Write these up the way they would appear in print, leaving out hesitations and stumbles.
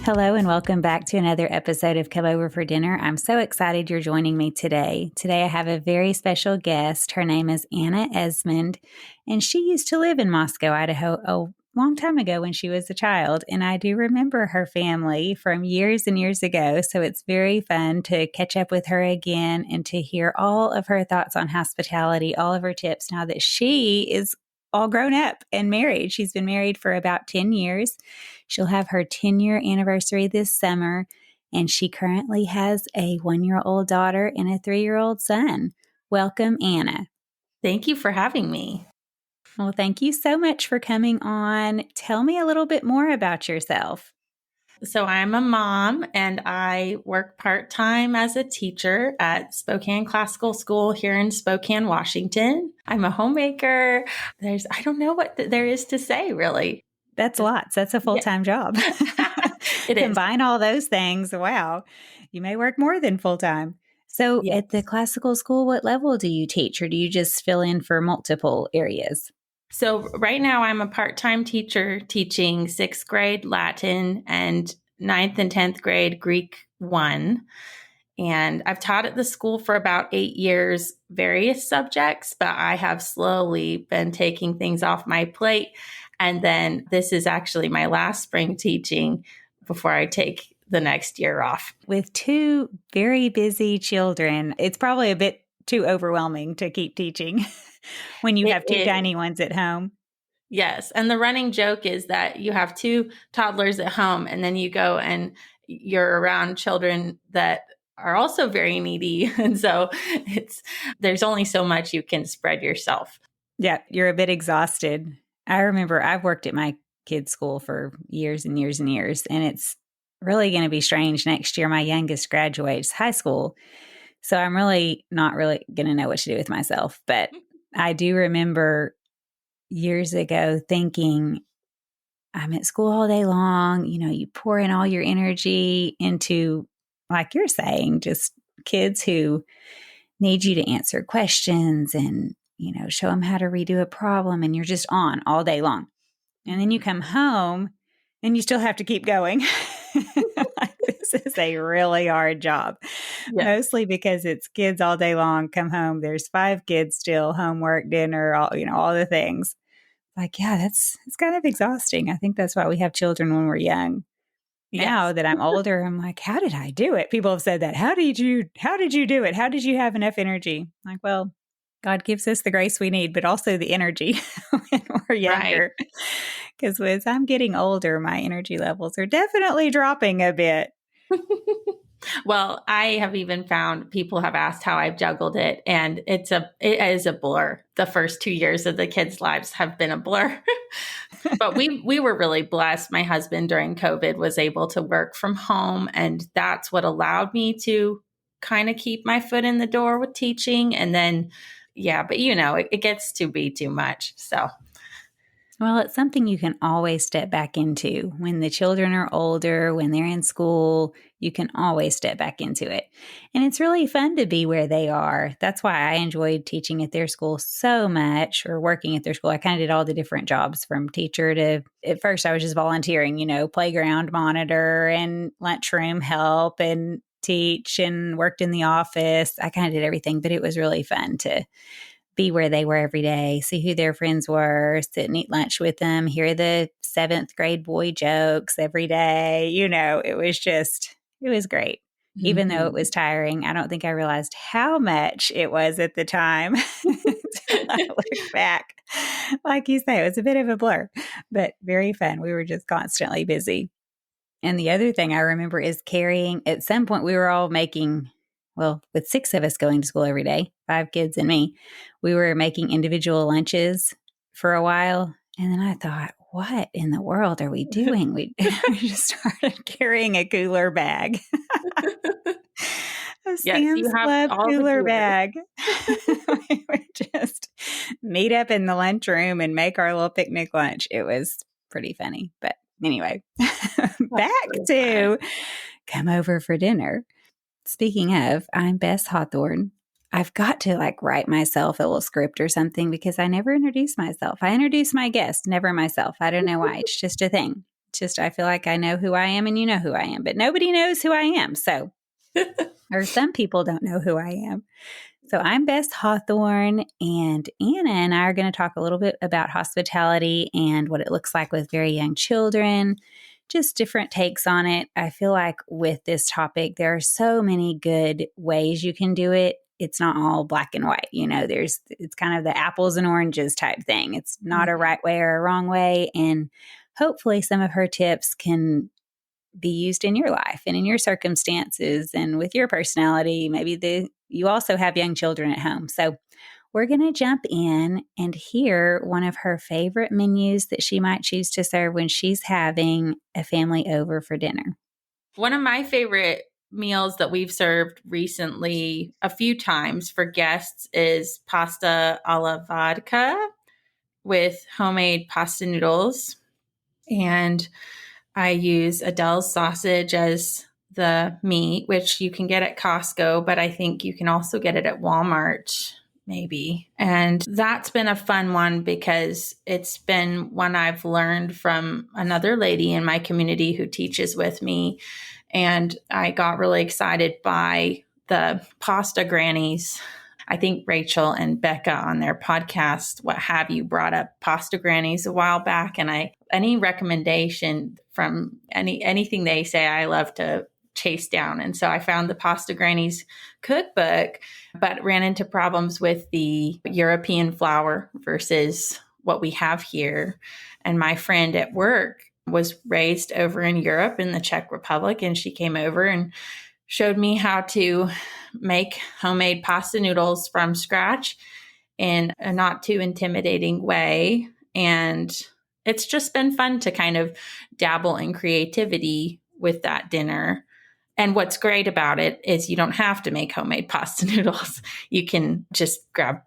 Hello and welcome back to another episode of Come Over for Dinner. I'm so excited you're joining me today. Today I have a very special guest. Her name is Anna Esmond, and she used to live in Moscow, Idaho a long time ago when she was a child. And I do remember her family from years and years ago. So it's very fun to catch up with her again and to hear all of her thoughts on hospitality, all of her tips now that she is all grown up and married. She's been married for about 10 years. She'll have her 10-year anniversary this summer, and she currently has a 1-year-old daughter and a 3-year-old son. Welcome, Anna. Thank you for having me. Well, thank you so much for coming on. Tell me a little bit more about yourself. So I'm a mom and I work part-time as a teacher at Spokane Classical School here in Spokane, Washington. I'm a homemaker. I don't know what there is to say, really. That's lots. That's a full-time job. It is. Combine all those things. Wow. You may work more than full-time. So Yes. At the classical school, what level do you teach, or do you just fill in for multiple areas? So right now I'm a part-time teacher teaching 6th grade Latin and 9th and 10th grade Greek 1. And I've taught at the school for about 8 years, various subjects, but I have slowly been taking things off my plate. And then this is actually my last spring teaching before I take the next year off. With 2 very busy children, it's probably a bit too overwhelming to keep teaching when you have 2 tiny ones at home. Yes. And the running joke is that you have 2 toddlers at home and then you go and you're around children that are also very needy. And so there's only so much you can spread yourself. Yeah, you're a bit exhausted. I remember I've worked at my kids' school for years and years and years, and it's really going to be strange. Next year, my youngest graduates high school. So I'm really not really going to know what to do with myself. But I do remember years ago thinking, I'm at school all day long. You know, you pour in all your energy into, like you're saying, just kids who need you to answer questions and, show them how to redo a problem. And you're just on all day long. And then you come home and you still have to keep going. Like, this is a really hard job, mostly because it's kids all day long. Come home, there's 5 kids still, homework, dinner, all the things. Like, yeah, it's kind of exhausting. I think that's why we have children when we're young. Now that I'm older, I'm like, how did I do it? People have said that. How did you do it? How did you have enough energy? Like, well, God gives us the grace we need, but also the energy when we're younger. Because as I'm getting older, my energy levels are definitely dropping a bit. Well, I have even found people have asked how I've juggled it, and it is a blur. The first 2 years of the kids' lives have been a blur. But we were really blessed. My husband during COVID was able to work from home, and that's what allowed me to kind of keep my foot in the door with teaching. And then, but it gets to be too much. So. Well, it's something you can always step back into. When the children are older, when they're in school, you can always step back into it. And it's really fun to be where they are. That's why I enjoyed teaching at their school so much, or working at their school. I kind of did all the different jobs from teacher to, at first I was just volunteering, playground monitor and lunchroom help and teach, and worked in the office. I kind of did everything, but it was really fun to be where they were every day, see who their friends were, sit and eat lunch with them, hear the 7th grade boy jokes every day. It was great. Mm-hmm. Even though it was tiring, I don't think I realized how much it was at the time. Until I look back. Like you say, it was a bit of a blur, but very fun. We were just constantly busy. And the other thing I remember is carrying, at some point we were all making, with 6 of us going to school every day, 5 kids and me, we were making individual lunches for a while. And then I thought, what in the world are we doing? We just started carrying a cooler bag. A Sam's Club cooler bag. We would just meet up in the lunchroom and make our little picnic lunch. It was pretty funny. But anyway, back to Come Over for Dinner. Speaking of, I'm Bess Hawthorne. I've got to write myself a little script or something because I never introduce myself. I introduce my guest, never myself. I don't know why. It's just a thing. just, I feel like I know who I am and you know who I am, but nobody knows who I am. So, or some people don't know who I am. So I'm Bess Hawthorne, and Anna and I are going to talk a little bit about hospitality and what it looks like with very young children, just different takes on it. I feel like with this topic, there are so many good ways you can do it. It's not all black and white. It's kind of the apples and oranges type thing. It's not a right way or a wrong way. And hopefully some of her tips can be used in your life and in your circumstances and with your personality. Maybe you also have young children at home. So we're going to jump in and hear one of her favorite menus that she might choose to serve when she's having a family over for dinner. One of my favorite meals that we've served recently a few times for guests is pasta alla vodka with homemade pasta noodles. And I use Adele's sausage as the meat, which you can get at Costco, but I think you can also get it at Walmart, maybe. And that's been a fun one because it's been one I've learned from another lady in my community who teaches with me. And I got really excited by the pasta grannies. I think Rachel and Becca on their podcast, What Have You, brought up pasta grannies a while back. And any recommendation from anything they say, I love to chase down. And so I found the Pasta Grannies cookbook, but ran into problems with the European flour versus what we have here. And my friend at work was raised over in Europe in the Czech Republic, and she came over and showed me how to make homemade pasta noodles from scratch in a not too intimidating way. And it's just been fun to kind of dabble in creativity with that dinner. And what's great about it is you don't have to make homemade pasta noodles. You can just grab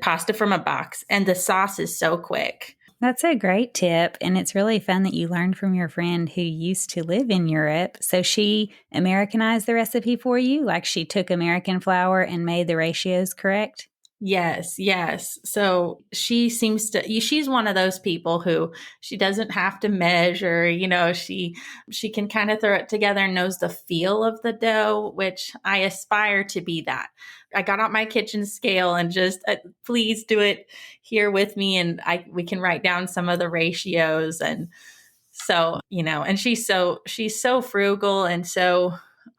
pasta from a box, and the sauce is so quick. That's a great tip. And it's really fun that you learned from your friend who used to live in Europe. So she Americanized the recipe for you, like she took American flour and made the ratios correct? Yes. So she's one of those people who she doesn't have to measure, she can kind of throw it together and knows the feel of the dough, which I aspire to be that. I got out my kitchen scale and just please do it here with me. And we can write down some of the ratios. And so, and she's so frugal and so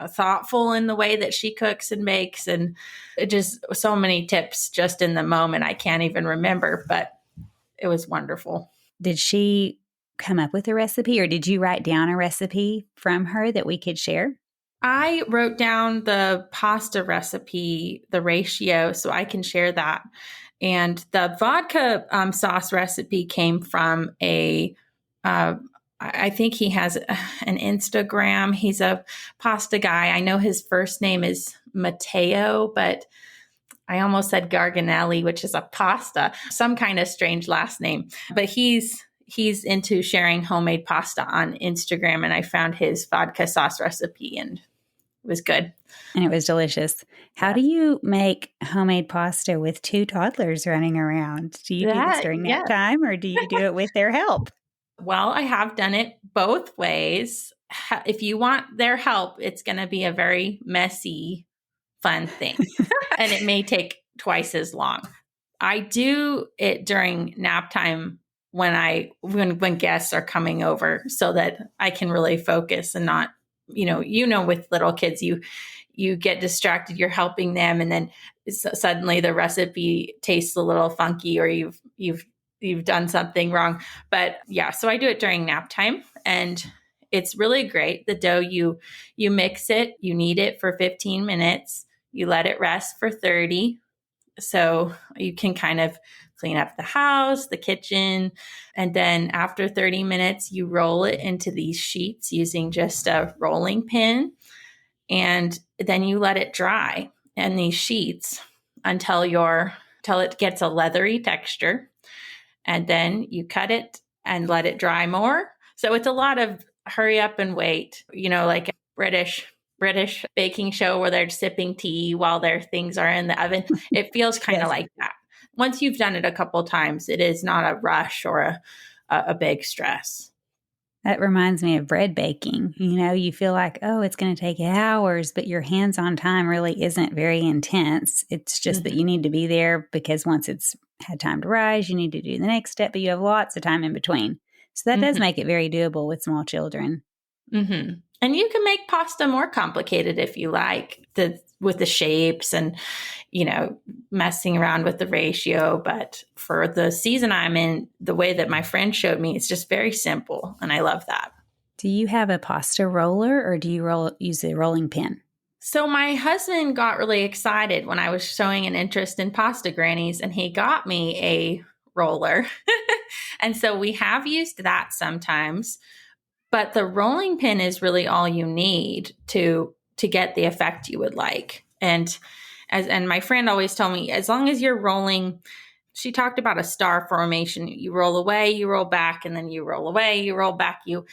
thoughtful in the way that she cooks and makes, and just so many tips just in the moment. I can't even remember, but it was wonderful. Did she come up with a recipe, or did you write down a recipe from her that we could share? I wrote down the pasta recipe, the ratio, so I can share that. And the vodka sauce recipe came from I think he has an Instagram. He's a pasta guy. I know his first name is Matteo, but I almost said Garganelli, which is a pasta, some kind of strange last name. But he's into sharing homemade pasta on Instagram, and I found his vodka sauce recipe, and it was good. And it was delicious. How do you make homemade pasta with two toddlers running around? Do you do this during nap time, or do you do it with their help? Well, I have done it both ways. If you want their help, it's going to be a very messy, fun thing. And it may take twice as long. I do it during nap time when guests are coming over, so that I can really focus and not, with little kids, you get distracted, you're helping them, and then suddenly the recipe tastes a little funky, or you've done something wrong. But yeah, so I do it during nap time, and it's really great. The dough, you mix it, you knead it for 15 minutes, you let it rest for 30. So you can kind of clean up the house, the kitchen. And then after 30 minutes, you roll it into these sheets using just a rolling pin. And then you let it dry in these sheets until it gets a leathery texture. And then you cut it and let it dry more. So it's a lot of hurry up and wait, like a British baking show where they're sipping tea while their things are in the oven. It feels kind of like that. Once you've done it a couple of times, it is not a rush or a big stress. That reminds me of bread baking. You feel like, oh, it's going to take hours, but your hands on time really isn't very intense. It's just that you need to be there because once it's had time to rise, you need to do the next step, but you have lots of time in between. So that does Mm-hmm. make it very doable with small children. Mm-hmm. And you can make pasta more complicated if you like, with the shapes and, messing around with the ratio. But for the season I'm in, the way that my friend showed me, it's just very simple. And I love that. Do you have a pasta roller or do you use a rolling pin? So my husband got really excited when I was showing an interest in pasta grannies, and he got me a roller. And so we have used that sometimes. But the rolling pin is really all you need to get the effect you would like. And my friend always told me, as long as you're rolling, she talked about a star formation. You roll away, you roll back, and then you roll away, you roll back. You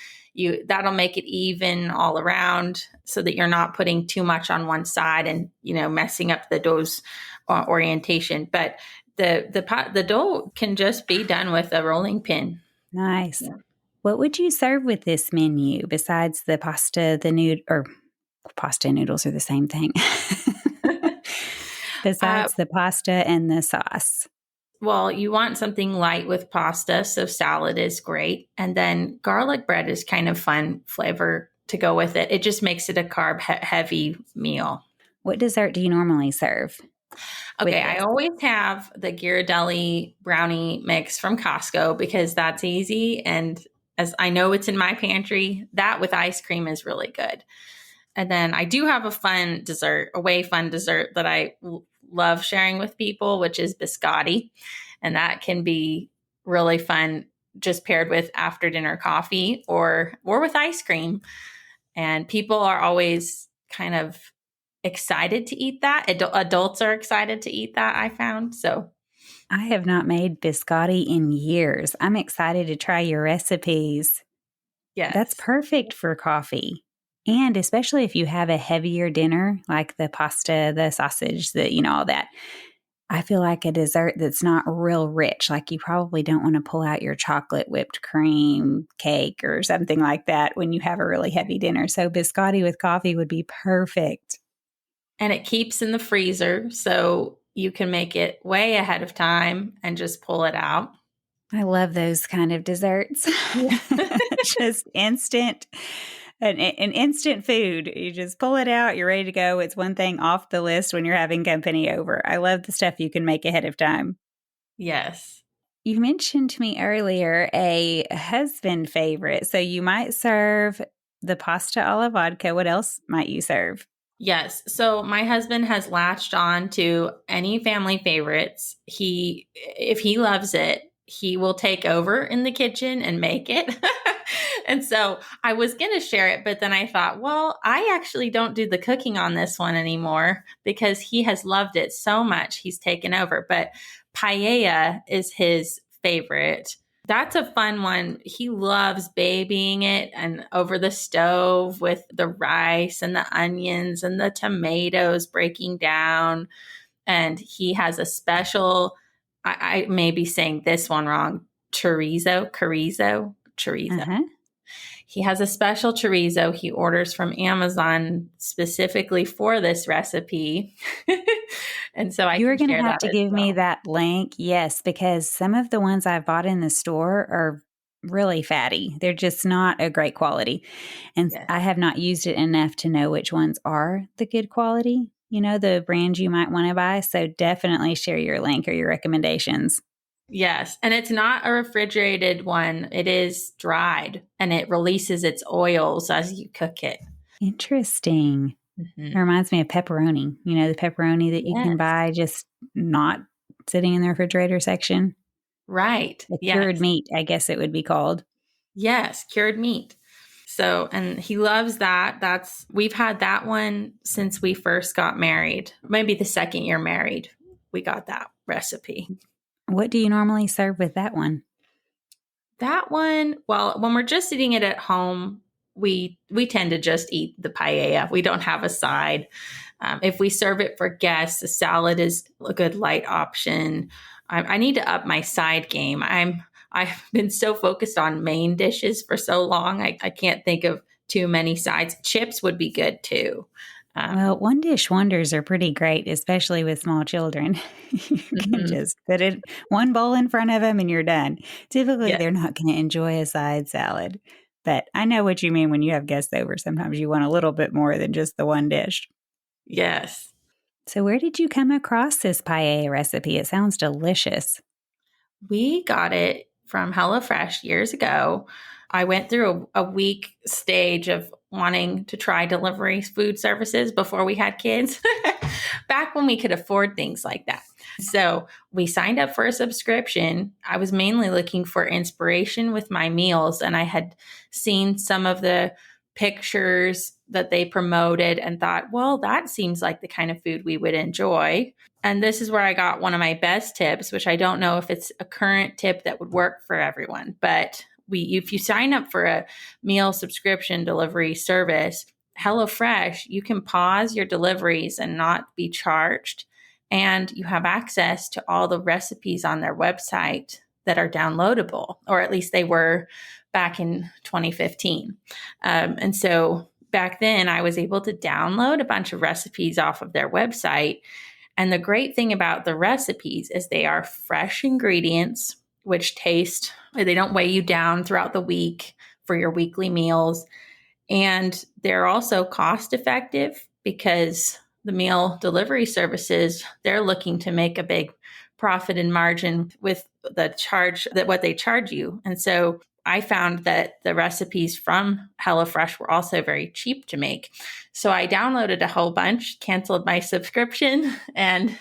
that'll make it even all around, so that you're not putting too much on one side and messing up the dough's orientation. But the dough can just be done with a rolling pin. Nice. Yeah. What would you serve with this menu besides the pasta, or pasta and noodles are the same thing? Besides the pasta and the sauce. Well, you want something light with pasta, so salad is great. And then garlic bread is kind of fun flavor to go with it. It just makes it a carb-heavy meal. What dessert do you normally serve? Okay, I always have the Ghirardelli brownie mix from Costco because that's easy. And as I know it's in my pantry, that with ice cream is really good. And then I do have a fun dessert that I love sharing with people, which is biscotti. And that can be really fun just paired with after dinner coffee or with ice cream. And people are always kind of excited to eat that. Adults are excited to eat that, I found. So I have not made biscotti in years. I'm excited to try your recipes. yes. That's perfect for coffee. And especially if you have a heavier dinner, like the pasta, the sausage, all that. I feel like a dessert that's not real rich. Like you probably don't want to pull out your chocolate whipped cream cake or something like that when you have a really heavy dinner. So biscotti with coffee would be perfect. And it keeps in the freezer, so you can make it way ahead of time and just pull it out. I love those kind of desserts. Yeah. Just instant. An instant food. You just pull it out, you're ready to go. It's one thing off the list when you're having company over. I love the stuff you can make ahead of time. Yes. You mentioned to me earlier a husband favorite. So you might serve the pasta alla vodka. What else might you serve? Yes. So my husband has latched on to any family favorites. If he loves it, he will take over in the kitchen and make it. And so I was going to share it, but then I thought, well, I actually don't do the cooking on this one anymore because he has loved it so much. He's taken over. But paella is his favorite. That's a fun one. He loves babying it and over the stove with the rice and the onions and the tomatoes breaking down. And he has a special, I may be saying this one wrong, chorizo. Uh-huh. He has a special chorizo he orders from Amazon specifically for this recipe. And so You're going to have to give me that link. Yes, because some of the ones I've bought in the store are really fatty. They're just not a great quality. And Yes. I have not used it enough to know which ones are the good quality, the brands you might want to buy. So definitely share your link or your recommendations. Yes. And it's not a refrigerated one. It is dried and it releases its oils as you cook it. Interesting. Mm-hmm. It reminds me of pepperoni, the pepperoni that you can buy just not sitting in the refrigerator section. Right. The cured meat, I guess it would be called. Yes, cured meat. So, and he loves that. We've had that one since we first got married. Maybe the second year married, we got that recipe. What do you normally serve with that one? That one, well, when we're just eating it at home, we tend to just eat the paella. We don't have a side. If we serve it for guests, a salad is a good light option. I need to up my side game. I've been so focused on main dishes for so long. I can't think of too many sides. Chips would be good too. Well, one dish wonders are pretty great, especially with small children. You can Mhm. just put it one bowl in front of them and you're done. Typically, Yeah. they're not going to enjoy a side salad. But I know what you mean when you have guests over. Sometimes you want a little bit more than just the one dish. Yes. So, where did you come across this paella recipe? It sounds delicious. We got it from HelloFresh years ago. I went through a week stage of wanting to try delivery food services before we had kids, back when we could afford things like that. So we signed up for a subscription. I was mainly looking for inspiration with my meals, and I had seen some of the pictures that they promoted and thought, well, that seems like the kind of food we would enjoy. And this is where I got one of my best tips, which I don't know if it's a current tip that would work for everyone, but if you sign up for a meal subscription delivery service, HelloFresh, you can pause your deliveries and not be charged. And you have access to all the recipes on their website that are downloadable, or at least they were back in 2015. And so back then, I was able to download a bunch of recipes off of their website. And the great thing about the recipes is they are fresh ingredients, which taste, they don't weigh you down throughout the week for your weekly meals. And they're also cost effective because the meal delivery services, they're looking to make a big profit and margin with the charge that what they charge you. And so I found that the recipes from HelloFresh were also very cheap to make. So I downloaded a whole bunch, canceled my subscription, and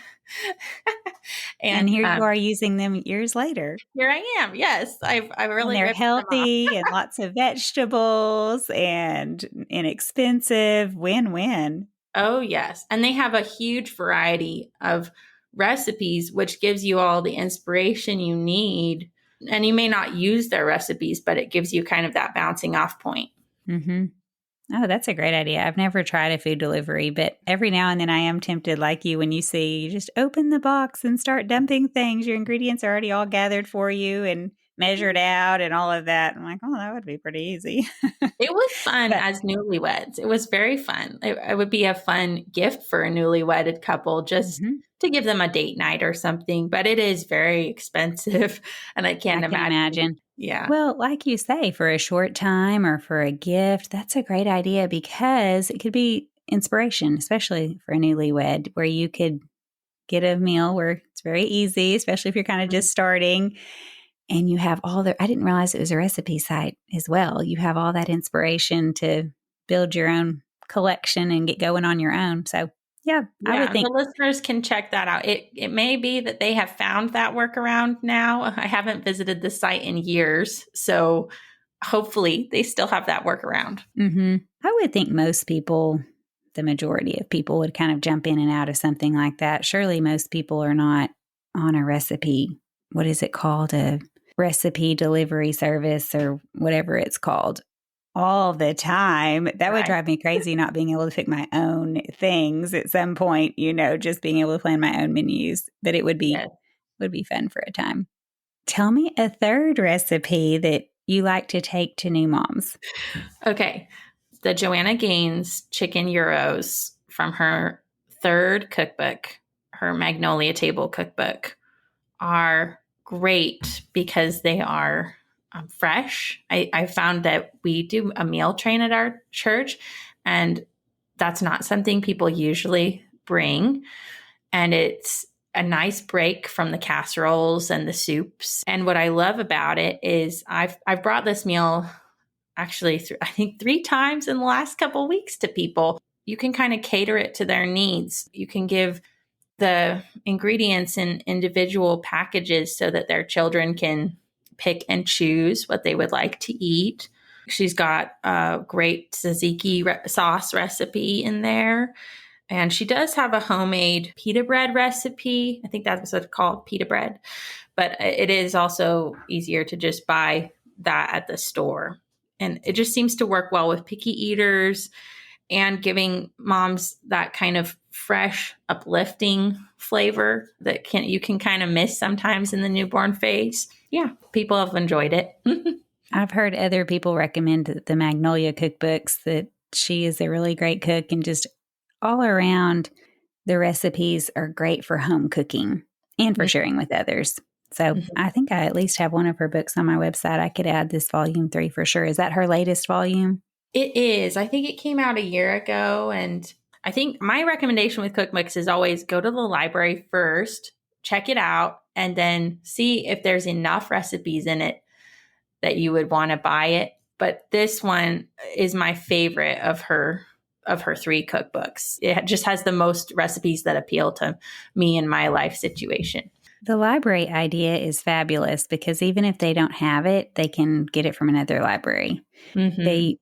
And and here you are using them years later. here I am. Yes, I And really they're ripped them off. healthy and lots of vegetables and inexpensive. Win win. Oh, yes. And they have a huge variety of recipes, which gives you all the inspiration you need. And you may not use their recipes, but it gives you kind of that bouncing off point. Mm-hmm. Oh, that's a great idea. I've never tried a food delivery, but every now and then I am tempted, like you, when you see you just open the box and start dumping things. Your ingredients are already all gathered for you and measured out and all of that. I'm like, oh, that would be pretty easy. It was fun But as newlyweds. It was very fun. It would be a fun gift for a newly wedded couple just mhm, to give them a date night or something. But it is very expensive. And I I can't can imagine. imagine. Yeah. Well, like you say, for a short time or for a gift, that's a great idea because it could be inspiration, especially for a newlywed, where you could get a meal where it's very easy, especially if you're kind of just starting. And you have all the, I didn't realize it was a recipe site as well. You have all that inspiration to build your own collection and get going on your own. So, yeah, I would Yeah, the think, listeners can check that out. It may be that they have found that workaround now. I haven't visited the site in years, so hopefully they still have that workaround. I would think most people, the majority of people would kind of jump in and out of something like that. Surely most people are not on a recipe. What is it called? A recipe delivery service or whatever it's called all the time. That would Right. drive me crazy not being able to pick my own things at some point, just being able to plan my own menus. But it Yes. would be fun for a time. Tell me a third recipe that you like to take to new moms. Okay. The Joanna Gaines chicken gyros from her third cookbook, her Magnolia Table cookbook, are great because they are fresh. I found that we do a meal train at our church, and that's not something people usually bring. And it's a nice break from the casseroles and the soups. And what I love about it is I've brought this meal actually I think 3 times in the last couple of weeks to people. You can kind of cater it to their needs. You can give the ingredients in individual packages so that their children can pick and choose what they would like to eat. She's got a great tzatziki sauce recipe in there. And she does have a homemade pita bread recipe. I think that's what it's called, pita bread. But it is also easier to just buy that at the store. And it just seems to work well with picky eaters and giving moms that kind of fresh, uplifting flavor that you can kind of miss sometimes in the newborn phase. Yeah, people have enjoyed it. I've heard other people recommend the Magnolia cookbooks, that she is a really great cook, and just all around the recipes are great for home cooking and for sharing with others. So Mhm. I think I at least have one of her books on my website. I could add this volume 3 for sure. Is that her latest volume? It is. I think it came out a year ago. And I think my recommendation with cookbooks is always go to the library first, check it out, and then see if there's enough recipes in it that you would want to buy it. But this one is my favorite of her three cookbooks. It just has the most recipes that appeal to me in my life situation. The library idea is fabulous because even if they don't have it, they can get it from another library. Mm-hmm. They,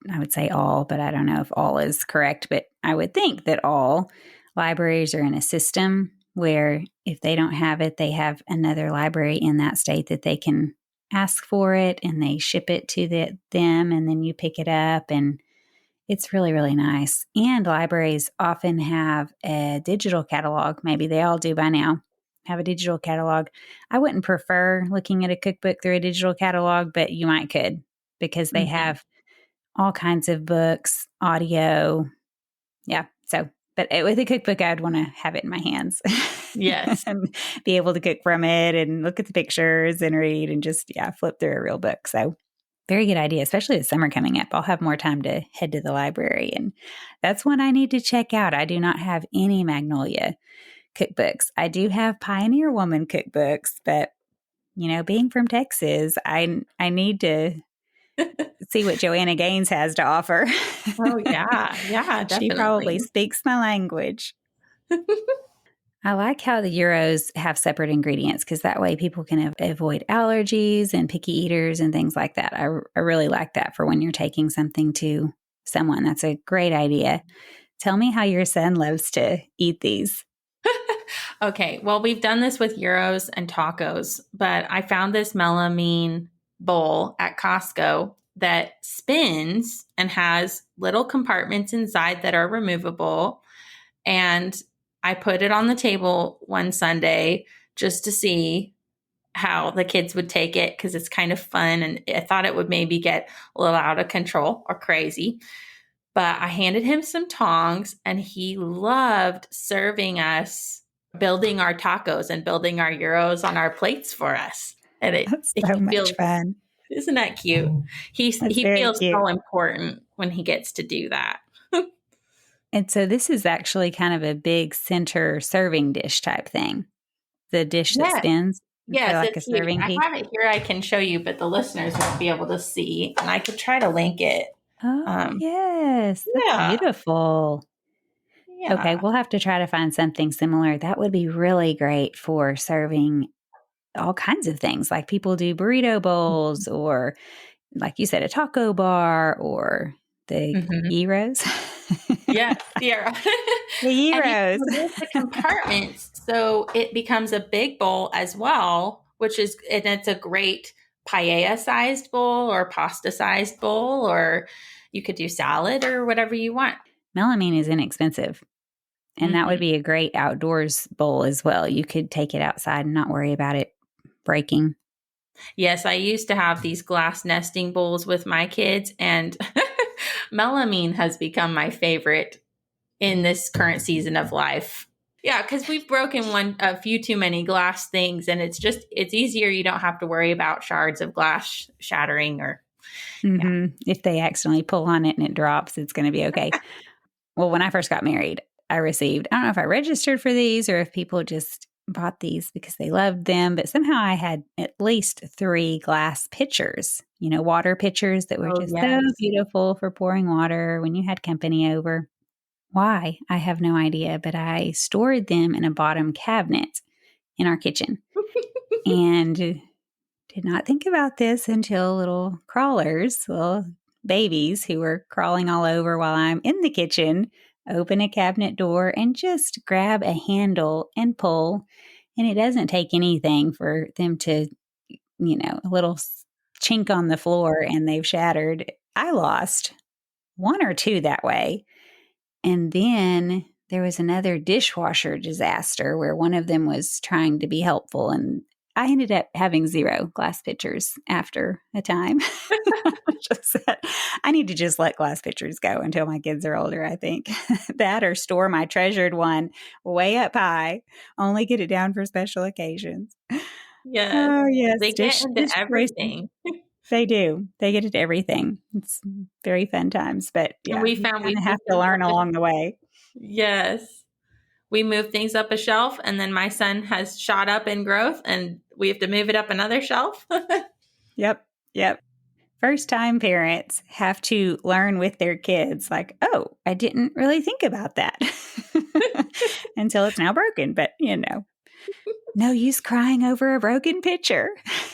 I would say all, but I don't know if all is correct, but I would think that all libraries are in a system where if they don't have it, they have another library in that state that they can ask for it, and they ship it to them, and then you pick it up, and it's really, really nice. And libraries often have a digital catalog. Maybe they all do by now, have a digital catalog. I wouldn't prefer looking at a cookbook through a digital catalog, but you might could, because they Mm-hmm. have all kinds of books, audio. Yeah. So, but with a cookbook, I'd want to have it in my hands Yes. and be able to cook from it and look at the pictures and read and just, yeah, flip through a real book. So, very good idea, especially with summer coming up. I'll have more time to head to the library, and that's one I need to check out. I do not have any Magnolia cookbooks. I do have Pioneer Woman cookbooks, but being from Texas, I need to see what Joanna Gaines has to offer. Oh, yeah. Yeah, She probably definitely. speaks my language. I like how the Euros have separate ingredients, because that way people can avoid allergies and picky eaters and things like that. I really like that for when you're taking something to someone. That's a great idea. Tell me how your son loves to eat these. Okay, well, we've done this with gyros and tacos, but I found this melamine bowl at Costco that spins and has little compartments inside that are removable. And I put it on the table one Sunday just to see how the kids would take it, because it's kind of fun. And I thought it would maybe get a little out of control or crazy. But I handed him some tongs, and he loved serving us, building our tacos and building our gyros on our plates for us. And That's so he much feels, fun. isn't that cute? That's He very feels cute. so important when he gets to do that. And so this is actually kind of a big center serving dish type thing. The dish that Yes, spins for yes, like a it's huge. serving I piece. have it here. I can show you, but the listeners won't be able to see. And I could try to link it. Oh, Um, yes. That's yeah, beautiful. Okay, yeah. we'll have to try to find something similar. That would be really great for serving all kinds of things. Like people do burrito bowls, or like you said, a taco bar, or the Mhm. gyros. Yes, yeah. The And you gyros. can remove the compartments so it becomes a big bowl as well, and it's a great paella sized bowl or pasta sized bowl, or you could do salad or whatever you want. Melamine is inexpensive. And that would Hmm. be a great outdoors bowl as well. You could take it outside and not worry about it breaking. Yes, I used to have these glass nesting bowls with my kids, and melamine has become my favorite in this current season of life. Yeah, because we've broken a few too many glass things, and it's easier. You don't have to worry about shards of glass shattering or yeah. If they accidentally pull on it and it drops, it's going to be okay. Well, when I first got married, I don't know if I registered for these or if people just bought these because they loved them, but somehow I had at least 3 glass pitchers, water pitchers that were Oh just so yes. beautiful for pouring water when you had company over. Why? I have no idea, but I stored them in a bottom cabinet in our kitchen, and did not think about this until little babies who were crawling all over while I'm in the kitchen, open a cabinet door and just grab a handle and pull. And it doesn't take anything for them to, a little chink on the floor and they've shattered. I lost 1 or 2 that way. And then there was another dishwasher disaster where one of them was trying to be helpful, and I ended up having 0 glass pitchers after a time. Just said, I need to just let glass pitchers go until my kids are older, I think. That or store my treasured one way up high, only get it down for special occasions. Yes. Oh, yes. They get into Dish racing. everything. They do. They get into everything. It's very fun times. But And yeah, we you found kind we of have moved to things learn up. along the way. Yes. We move things up a shelf, and then my son has shot up in growth, and we have to move it up another shelf. Yep. Yep. First time parents have to learn with their kids, like, oh, I didn't really think about that until it's now broken. But, no use crying over a broken pitcher.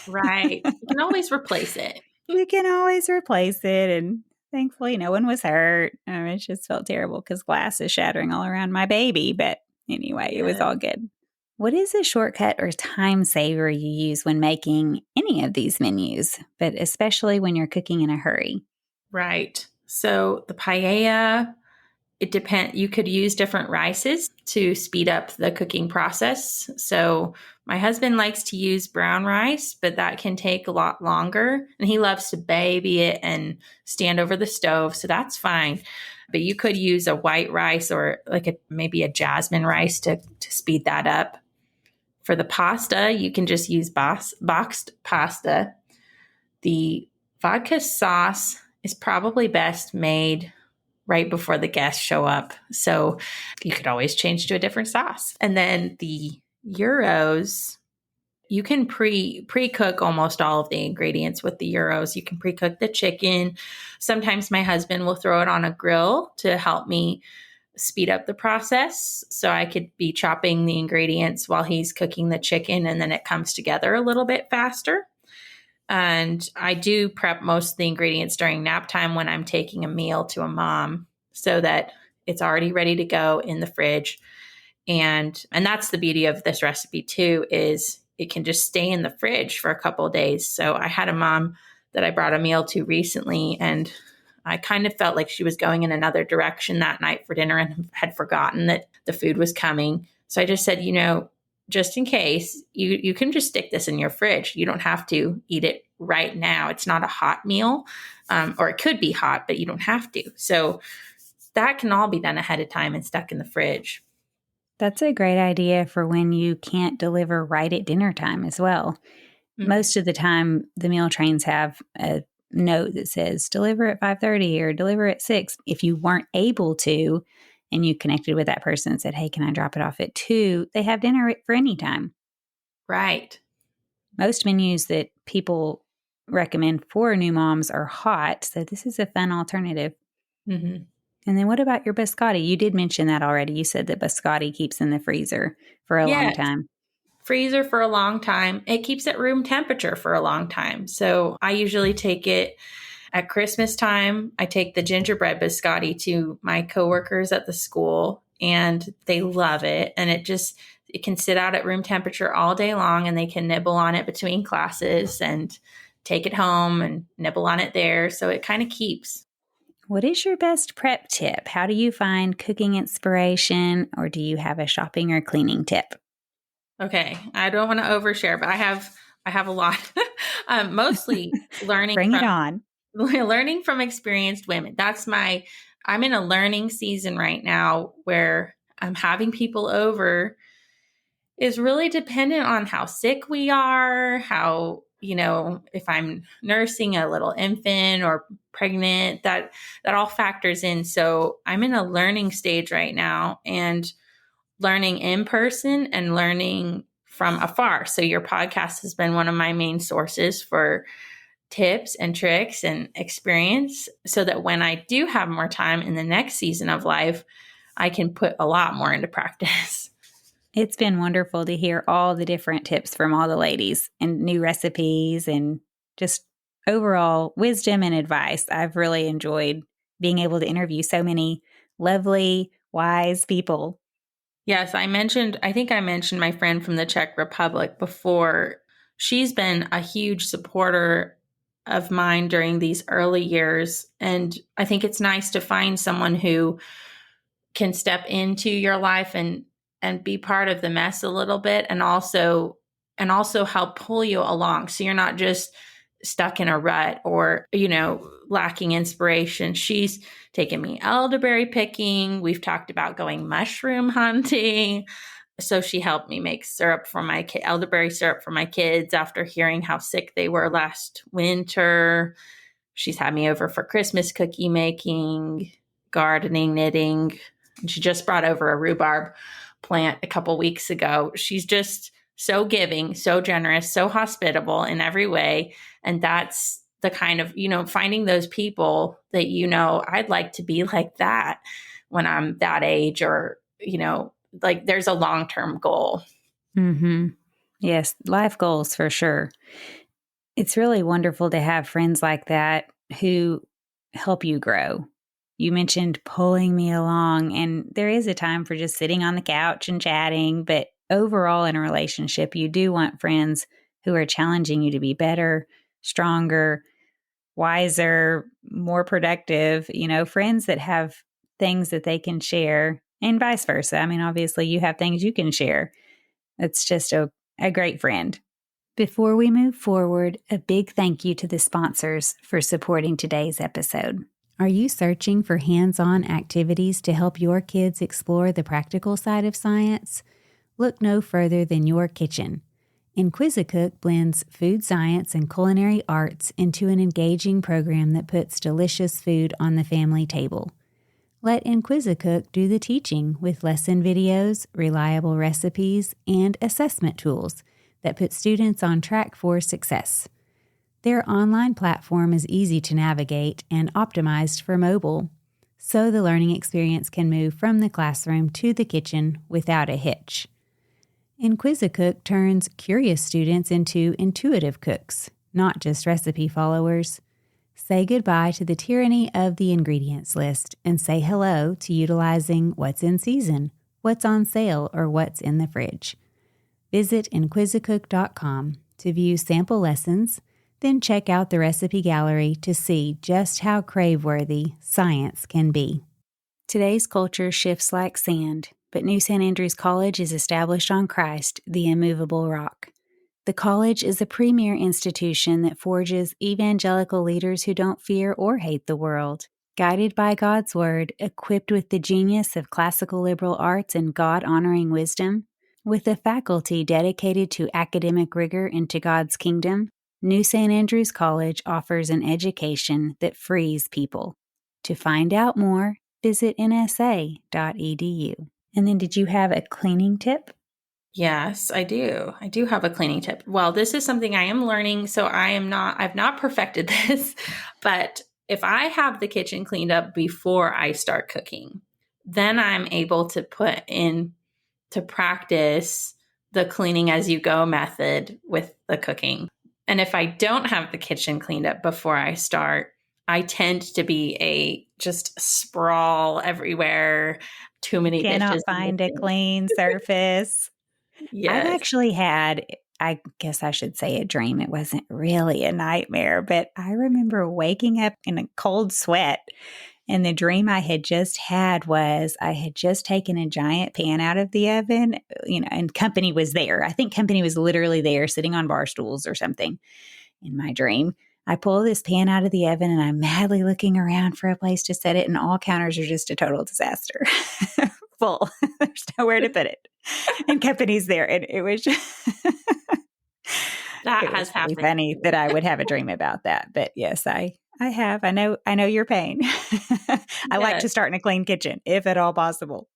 Right. You can always replace it. You can always replace it. And thankfully, no one was hurt. It just felt terrible because glass is shattering all around my baby. But anyway, it was Yeah. all good. What is a shortcut or time saver you use when making any of these menus, but especially when you're cooking in a hurry? Right. So the paella, it depends. You could use different rices to speed up the cooking process. So my husband likes to use brown rice, but that can take a lot longer. And he loves to baby it and stand over the stove. So that's fine. But you could use a white rice or like maybe a jasmine rice to speed that up. For the pasta, you can just use boxed pasta. The vodka sauce is probably best made right before the guests show up. So you could always change to a different sauce. And then the gyros, you can pre-cook almost all of the ingredients with the gyros. You can pre-cook the chicken. Sometimes my husband will throw it on a grill to help me speed up the process. So I could be chopping the ingredients while he's cooking the chicken, and then it comes together a little bit faster. And I do prep most of the ingredients during nap time when I'm taking a meal to a mom so that it's already ready to go in the fridge. And that's the beauty of this recipe too, is it can just stay in the fridge for a couple of days. So I had a mom that I brought a meal to recently, and I kind of felt like she was going in another direction that night for dinner and had forgotten that the food was coming. So I just said, just in case, you can just stick this in your fridge. You don't have to eat it right now. It's not a hot meal, or it could be hot, but you don't have to. So that can all be done ahead of time and stuck in the fridge. That's a great idea for when you can't deliver right at dinner time as well. Mm-hmm. Most of the time, the meal trains have a note that says deliver at 5:30 or deliver at 6. If you weren't able to and you connected with that person and said, hey, can I drop it off at 2? They have dinner for any time. Right. Most menus that people recommend for new moms are hot. So this is a fun alternative. Mm-hmm. And then what about your biscotti? You did mention that already. You said that biscotti keeps in the freezer for a long time. Freezer for a long time. It keeps at room temperature for a long time. So I usually take it at Christmas time. I take the gingerbread biscotti to my coworkers at the school, and they love it. And it can sit out at room temperature all day long, and they can nibble on it between classes and take it home and nibble on it there. So it kind of keeps. What is your best prep tip? How do you find cooking inspiration, or do you have a shopping or cleaning tip? Okay, I don't want to overshare, but I have a lot. Mostly learning. Bring it on. Learning from experienced women. I'm in a learning season right now where I'm having people over is really dependent on how sick we are, how, if I'm nursing a little infant or pregnant, that all factors in. So I'm in a learning stage right now, and learning in person and learning from afar. So your podcast has been one of my main sources for tips and tricks and experience, so that when I do have more time in the next season of life, I can put a lot more into practice. It's been wonderful to hear all the different tips from all the ladies and new recipes and just overall wisdom and advice. I've really enjoyed being able to interview so many lovely, wise people. Yes, I think I mentioned my friend from the Czech Republic before. She's been a huge supporter of mine during these early years. And I think it's nice to find someone who can step into your life and be part of the mess a little bit, and also and also help pull you along. So you're not just stuck in a rut or, lacking inspiration. She's taken me elderberry picking. We've talked about going mushroom hunting. So she helped me make elderberry syrup for my kids after hearing how sick they were last winter. She's had me over for Christmas cookie making, gardening, knitting. And she just brought over a rhubarb plant a couple weeks ago. She's just so giving, so generous, so hospitable in every way. And that's the kind of, finding those people that, I'd like to be like that when I'm that age, or, like there's a long-term goal. Mm-hmm. Yes, life goals for sure. It's really wonderful to have friends like that who help you grow. You mentioned pulling me along, and there is a time for just sitting on the couch and chatting, but overall in a relationship, you do want friends who are challenging you to be better, stronger, wiser, more productive, friends that have things that they can share and vice versa. I mean, obviously you have things you can share. It's just a great friend. Before we move forward, a big thank you to the sponsors for supporting today's episode. Are you searching for hands-on activities to help your kids explore the practical side of science? Look no further than your kitchen. Inquisicook blends food science and culinary arts into an engaging program that puts delicious food on the family table. Let Inquisicook do the teaching with lesson videos, reliable recipes, and assessment tools that put students on track for success. Their online platform is easy to navigate and optimized for mobile, so the learning experience can move from the classroom to the kitchen without a hitch. Inquisicook turns curious students into intuitive cooks, not just recipe followers. Say goodbye to the tyranny of the ingredients list and say hello to utilizing what's in season, what's on sale, or what's in the fridge. Visit inquisicook.com to view sample lessons, then check out the recipe gallery to see just how crave-worthy science can be. Today's culture shifts like sand, but New St. Andrews College is established on Christ, the immovable rock. The college is a premier institution that forges evangelical leaders who don't fear or hate the world. Guided by God's Word, equipped with the genius of classical liberal arts and God-honoring wisdom, with a faculty dedicated to academic rigor into God's kingdom, New St. Andrews College offers an education that frees people. To find out more, visit nsa.edu. And then did you have a cleaning tip? Yes, I do. I do have a cleaning tip. Well, this is something I am learning, so I've not perfected this, but if I have the kitchen cleaned up before I start cooking, then I'm able to put in to practice the cleaning as you go method with the cooking. And if I don't have the kitchen cleaned up before I start, I tend to be a just sprawl everywhere, too many Cannot dishes. find a clean surface. I've Yes. actually had, I guess I should say, a dream. It wasn't really a nightmare, but I remember waking up in a cold sweat. And the dream I had just had was I had just taken a giant pan out of the oven, and company was there. I think company was literally there sitting on bar stools or something in my dream. I pull this pan out of the oven and I'm madly looking around for a place to set it, and all counters are just a total disaster. Full. There's nowhere to put it. And company's there. And it was That it has was really happened. funny that I would have a dream about that. But yes, I have. I know your pain. I like to start in a clean kitchen, if at all possible.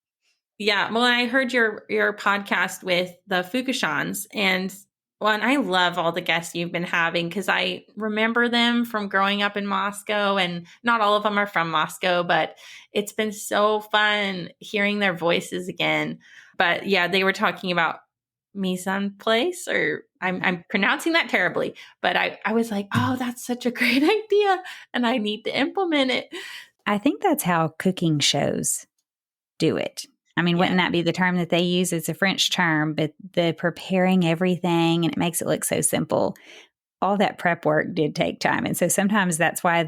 Yeah. Well, I heard your podcast with the Fukushans, and I love all the guests you've been having because I remember them from growing up in Moscow, and not all of them are from Moscow, but it's been so fun hearing their voices again. But yeah, they were talking about mise en place, or I'm pronouncing that terribly, but I was like, oh, that's such a great idea, and I need to implement it. I think that's how cooking shows do it. I mean, wouldn't that be the term that they use? It's a French term, but the preparing everything, and it makes it look so simple. All that prep work did take time. And so sometimes that's why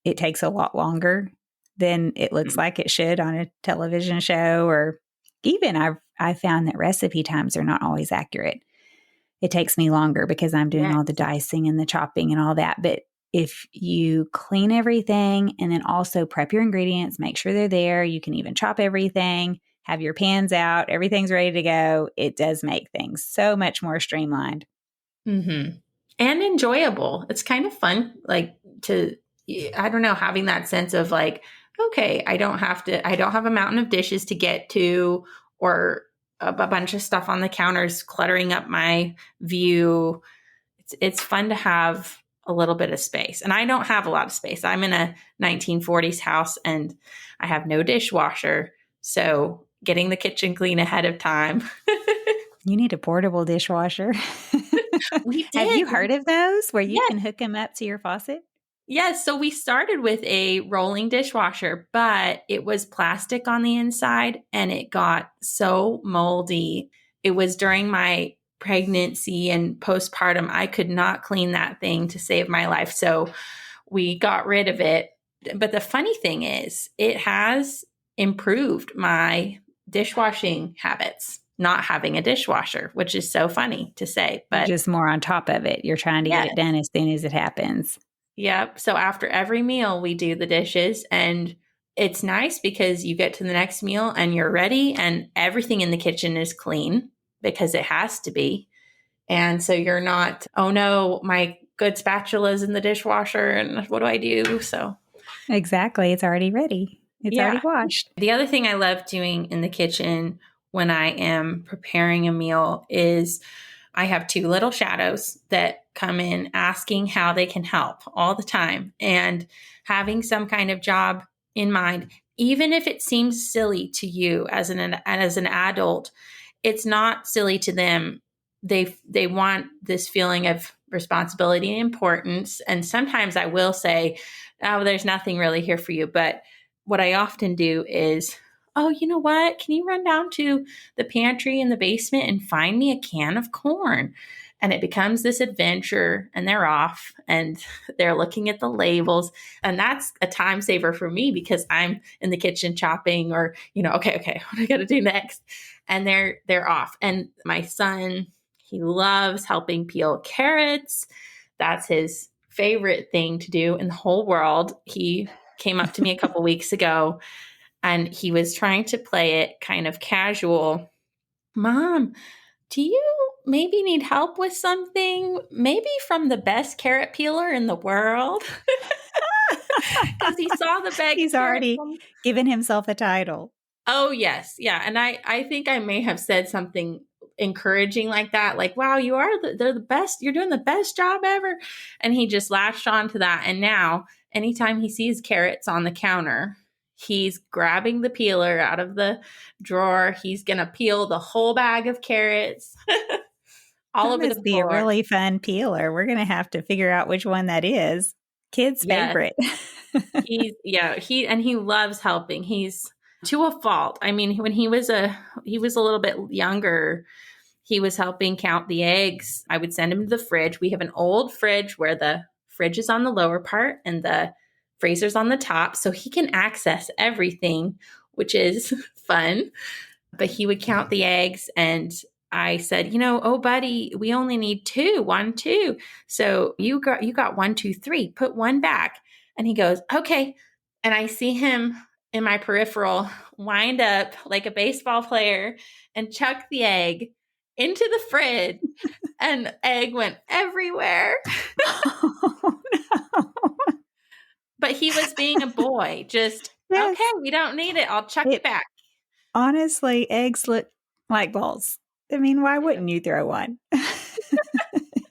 it takes a lot longer than it looks like it should on a television show, or even I found that recipe times are not always accurate. It takes me longer because I'm doing all the Yes. dicing and the chopping and all that. But if you clean everything and then also prep your ingredients, make sure they're there, you can even chop everything, have your pans out, everything's ready to go. It does make things so much more streamlined. Mm-hmm. And enjoyable. It's kind of fun, like to, I don't know, having that sense of like, okay, I don't have a mountain of dishes to get to or a bunch of stuff on the counters cluttering up my view. It's fun to have a little bit of space. And I don't have a lot of space. I'm in a 1940s house and I have no dishwasher. So getting the kitchen clean ahead of time. You need a portable dishwasher. We Have did. you heard of those where you Yes. can hook them up to your faucet? Yes. So we started with a rolling dishwasher, but it was plastic on the inside and it got so moldy. It was during my pregnancy and postpartum. I could not clean that thing to save my life. So we got rid of it. But the funny thing is, it has improved my dishwashing habits, not having a dishwasher, which is so funny to say. You're But just more on top of it. You're trying to get yes. it done as soon as it happens. Yep. So after every meal, we do the dishes, and it's nice because you get to the next meal and you're ready, and everything in the kitchen is clean because it has to be. And so you're not, oh no, my good spatula's in the dishwasher, and what do I do? So, Exactly. It's already ready. It's already yeah. washed. The other thing I love doing in the kitchen when I am preparing a meal is I have two little shadows that come in asking how they can help all the time, and having some kind of job in mind, even if it seems silly to you as an adult, it's not silly to them. They want this feeling of responsibility and importance. And sometimes I will say, "Oh, there's nothing really here for you." But what I often do is, "Oh, you know what? Can you run down to the pantry in the basement and find me a can of corn?" And it becomes this adventure, and they're off and they're looking at the labels. And that's a time saver for me because I'm in the kitchen chopping or, okay, what do I got to do next? And they're off. And my son, he loves helping peel carrots. That's his favorite thing to do in the whole world. He came up to me a couple weeks ago and he was trying to play it kind of casual. "Mom, do you maybe need help with something? Maybe from the best carrot peeler in the world?" Because he saw the bag He's of carrots. already given himself a title. Oh, yes. Yeah. And I think I may have said something encouraging like that, like, "Wow, they're the best. You're doing the best job ever." And he just latched on to that. And now anytime he sees carrots on the counter, he's grabbing the peeler out of the drawer. He's going to peel the whole bag of carrots all That over the must be a floor. really fun peeler. We're going to have to figure out which one that is. Kid's Yes. favorite. He loves helping. He's to a fault. I mean, when he was a little bit younger, he was helping count the eggs. I would send him to the fridge. We have an old fridge where the fridge is on the lower part and the freezer's on the top, so he can access everything, which is fun. But he would count the eggs, and I said, "Oh, buddy, we only need two, 1, 2. So you got 1, 2, 3. Put one back." And he goes, "Okay." And I see him in my peripheral wind up like a baseball player and chuck the egg into the fridge, and egg went everywhere. Oh, no. But he was being a boy. Just, Yes. "Okay, we don't need it. I'll chuck it back." Honestly, eggs look like balls. I mean, why wouldn't you throw one?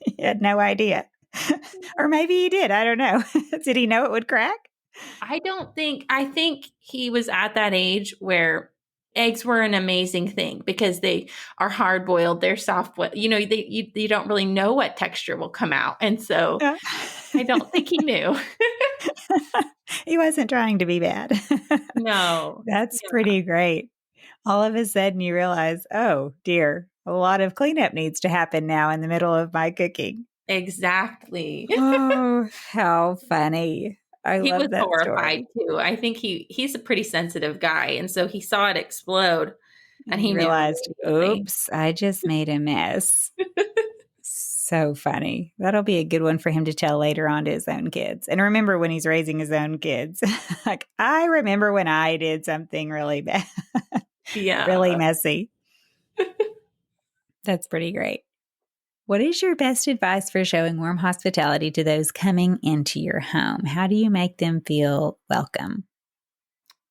He had no idea. Or maybe he did. I don't know. Did he know it would crack? I think he was at that age where eggs were an amazing thing because they are hard boiled, they're soft boiled. You don't really know what texture will come out. And so I don't think he knew. He wasn't trying to be bad. No. That's Yeah. pretty great. All of a sudden you realize, oh dear, a lot of cleanup needs to happen now in the middle of my cooking. Exactly. Oh, how funny. I He was love that horrified story. too. I think he's a pretty sensitive guy. And so he saw it explode and And he he knew realized, immediately. oops, I just made a mess. So funny. That'll be a good one for him to tell later on to his own kids. And remember when he's raising his own kids. Like, I remember when I did something really bad, really Yeah. messy. That's pretty great. What is your best advice for showing warm hospitality to those coming into your home? How do you make them feel welcome?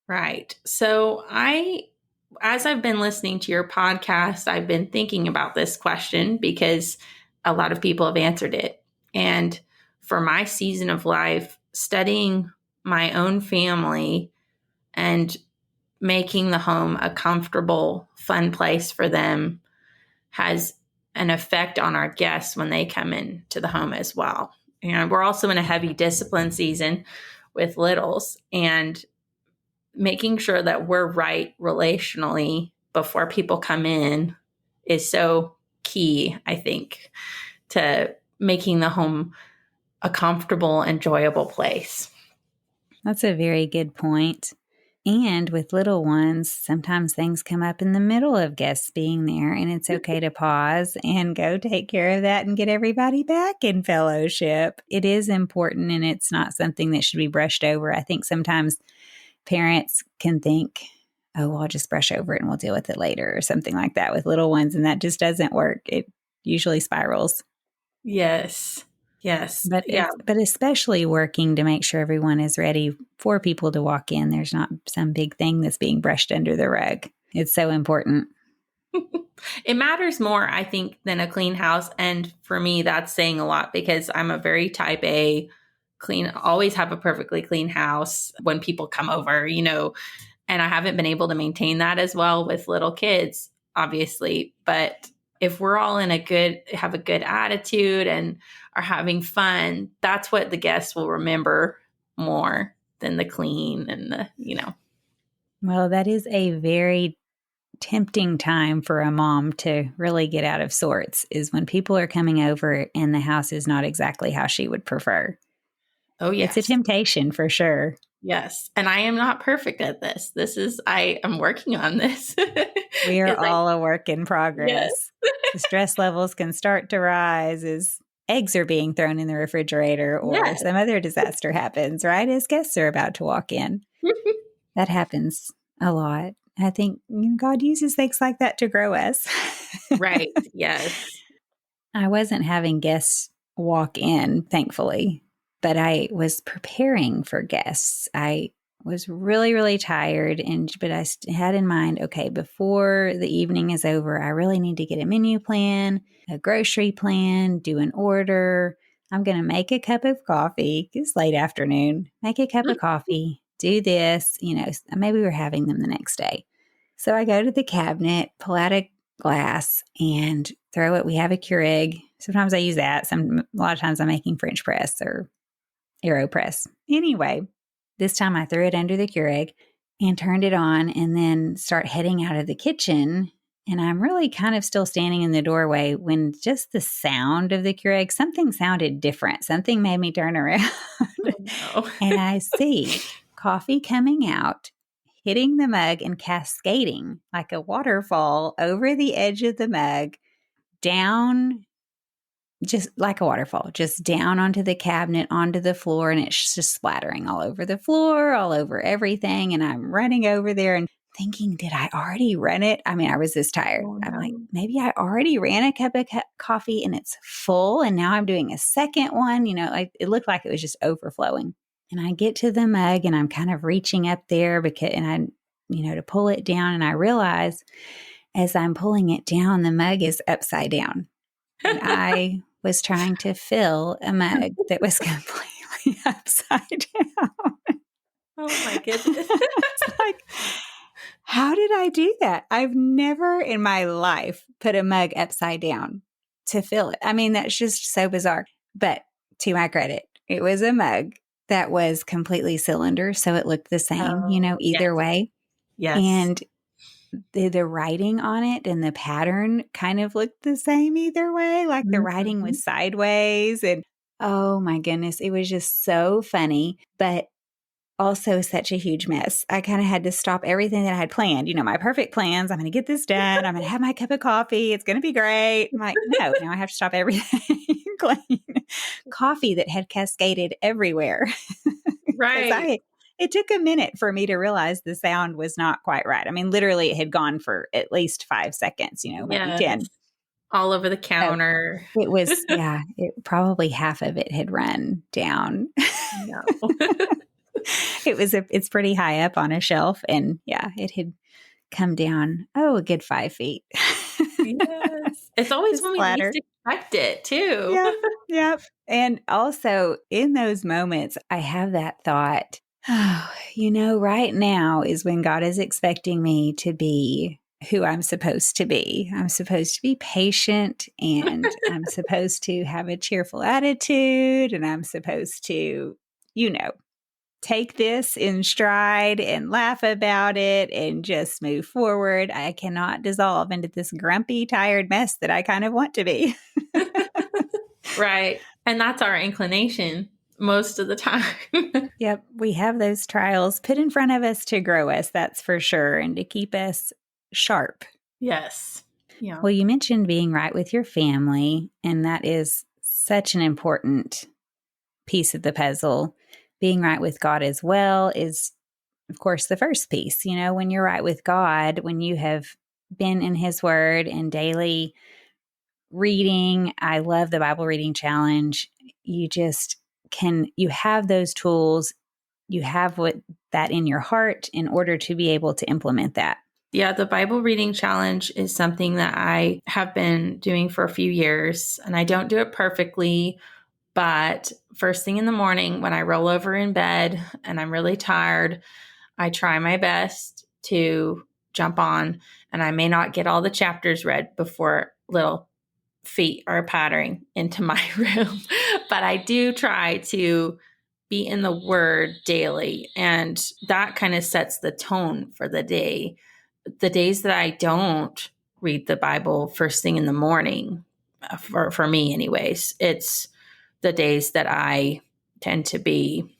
Right. So as I've been listening to your podcast, I've been thinking about this question because a lot of people have answered it. And for my season of life, studying my own family and making the home a comfortable, fun place for them has an effect on our guests when they come into the home as well. And we're also in a heavy discipline season with littles, and making sure that we're right relationally before people come in is so key, I think, to making the home a comfortable, enjoyable place. That's a very good point. And with little ones, sometimes things come up in the middle of guests being there, and it's okay to pause and go take care of that and get everybody back in fellowship. It is important, and it's not something that should be brushed over. I think sometimes parents can think, oh, well, I'll just brush over it and we'll deal with it later or something like that with little ones. And that just doesn't work. It usually spirals. Yes. Yes. Yeah. But especially working to make sure everyone is ready for people to walk in. There's not some big thing that's being brushed under the rug. It's so important. It matters more, I think, than a clean house. And for me, that's saying a lot because I'm a very type A, clean, always have a perfectly clean house when people come over, and I haven't been able to maintain that as well with little kids, obviously. But if we're all have a good attitude and are having fun, that's what the guests will remember more than the clean and Well, that is a very tempting time for a mom to really get out of sorts, is when people are coming over and the house is not exactly how she would prefer. Oh, It's a yes. temptation for sure. Yes. And I am not perfect at this. I am working on this. We are 'Cause all a work in yes. progress. The stress levels can start to rise as eggs are being thrown in the refrigerator or Yes. some other disaster happens, right? As guests are about to walk in. That happens a lot. I think God uses things like that to grow us. Right. Yes. I wasn't having guests walk in, thankfully, but I was preparing for guests. I was really, really tired, but I had in mind, okay, before the evening is over, I really need to get a menu plan, a grocery plan, do an order. I'm going to make a cup of coffee. It's late afternoon. Make a cup of coffee, do this, maybe we're having them the next day. So I go to the cabinet, pull out a glass and throw it. We have a Keurig. Sometimes I use that. A lot of times I'm making French press or AeroPress. Anyway, this time I threw it under the Keurig and turned it on and then start heading out of the kitchen. And I'm really kind of still standing in the doorway when just the sound of the Keurig, something sounded different. Something made me turn around. Oh, no. And I see coffee coming out, hitting the mug and cascading like a waterfall over the edge of the mug, down, just like a waterfall, just down onto the cabinet, onto the floor. And it's just splattering all over the floor, all over everything. And I'm running over there and thinking, did I already run it? I mean, I was this tired. Oh, I'm no. like, maybe I already ran a cup of coffee and it's full. And now I'm doing a second one. It looked like it was just overflowing. And I get to the mug and I'm kind of reaching up there to pull it down. And I realize as I'm pulling it down, the mug is upside down. And I was trying to fill a mug that was completely upside down. Oh, my goodness. It's like, how did I do that? I've never in my life put a mug upside down to fill it. I mean, that's just so bizarre. But to my credit, it was a mug that was completely cylinder. So it looked the same, Oh, either yes. way. Yes. And the writing on it and the pattern kind of looked the same either way. Like the writing was sideways. And oh my goodness, it was just so funny. But also such a huge mess. I kind of had to stop everything that I had planned. My perfect plans. I'm going to get this done. I'm going to have my cup of coffee. It's going to be great. I'm like, no, now I have to stop everything. Clean coffee that had cascaded everywhere. Because Right. it took a minute for me to realize the sound was not quite right. I mean, literally, it had gone for at least 5 seconds, maybe Yes. 10. All over the So counter. it was, yeah, probably half of it had run down. No. It's pretty high up on a shelf. And yeah, it had come down, a good 5 feet. Yes. It's always The when we least splatter. expect it, too. Yep. Yep. And also in those moments, I have that thought, right now is when God is expecting me to be who I'm supposed to be. I'm supposed to be patient, and I'm supposed to have a cheerful attitude, and I'm supposed to, take this in stride and laugh about it and just move forward. I cannot dissolve into this grumpy, tired mess that I kind of want to be. Right. And that's our inclination most of the time. Yep, we have those trials put in front of us to grow us, that's for sure, and to keep us sharp. Yes. Yeah. Well, you mentioned being right with your family, and that is such an important piece of the puzzle. Being right with God as well is, of course, the first piece. When you're right with God, when you have been in His Word and daily reading, I love the Bible reading challenge. You have those tools, you have that in your heart in order to be able to implement that. Yeah, the Bible reading challenge is something that I have been doing for a few years, and I don't do it perfectly, but first thing in the morning when I roll over in bed and I'm really tired, I try my best to jump on, and I may not get all the chapters read before little feet are pattering into my room, but I do try to be in the Word daily, and that kind of sets the tone for the day. The days that I don't read the Bible first thing in the morning, for me anyways, it's the days that I tend to be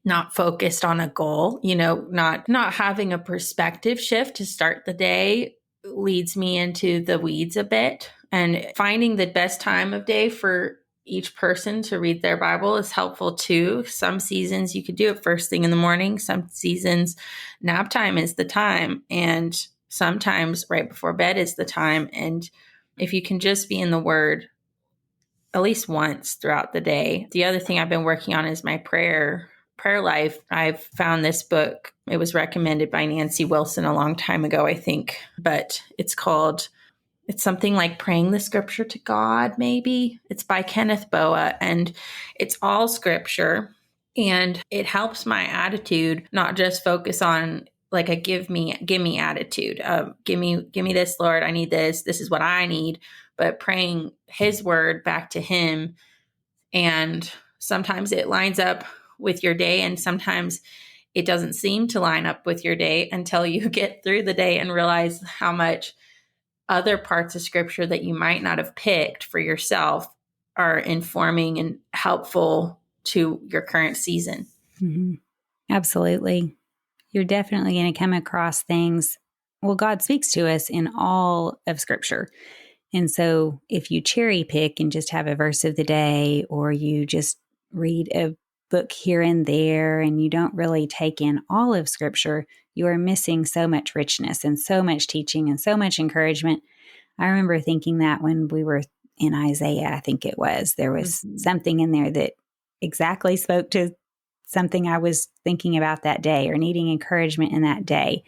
not focused on a goal, not having a perspective shift to start the day leads me into the weeds a bit. And finding the best time of day for each person to read their Bible is helpful too. Some seasons you could do it first thing in the morning. Some seasons nap time is the time. And sometimes right before bed is the time. And if you can just be in the Word at least once throughout the day. The other thing I've been working on is my prayer life. I've found this book. It was recommended by Nancy Wilson a long time ago, I think, but it's something like Praying the Scripture to God, maybe. It's by Kenneth Boa, and it's all scripture, and it helps my attitude not just focus on like a give me attitude of give me this, Lord, I need this is what I need, but praying His word back to Him. And sometimes it lines up with your day, and sometimes it doesn't seem to line up with your day until you get through the day and realize how much other parts of scripture that you might not have picked for yourself are informing and helpful to your current season. Mm-hmm. Absolutely. You're definitely going to come across things. Well, God speaks to us in all of scripture. And so if you cherry pick and just have a verse of the day, or you just read a book here and there, and you don't really take in all of scripture, you are missing so much richness and so much teaching and so much encouragement. I remember thinking that when we were in Isaiah, I think it was, there was something in there that exactly spoke to something I was thinking about that day or needing encouragement in that day.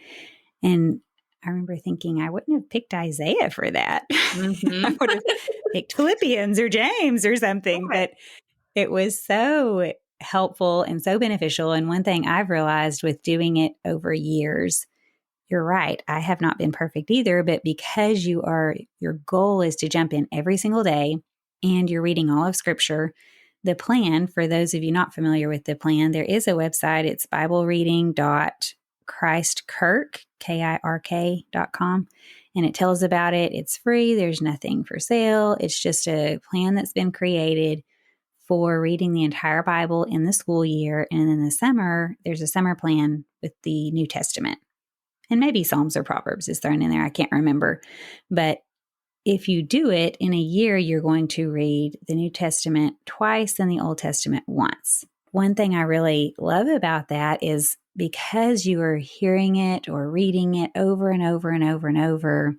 And I remember thinking I wouldn't have picked Isaiah for that. I would have picked Philippians or James or something, but it was so helpful and so beneficial. And one thing I've realized with doing it over years, you're right, I have not been perfect either, but because your goal is to jump in every single day and you're reading all of scripture, the plan, for those of you not familiar with the plan, there is a website. It's BibleReading.ChristKirk.com, and it tells about it. It's free. There's nothing for sale. It's just a plan that's been created for reading the entire Bible in the school year. And in the summer, there's a summer plan with the New Testament. And maybe Psalms or Proverbs is thrown in there. I can't remember. But if you do it in a year, you're going to read the New Testament twice and the Old Testament once. One thing I really love about that is because you are hearing it or reading it over and over and over and over,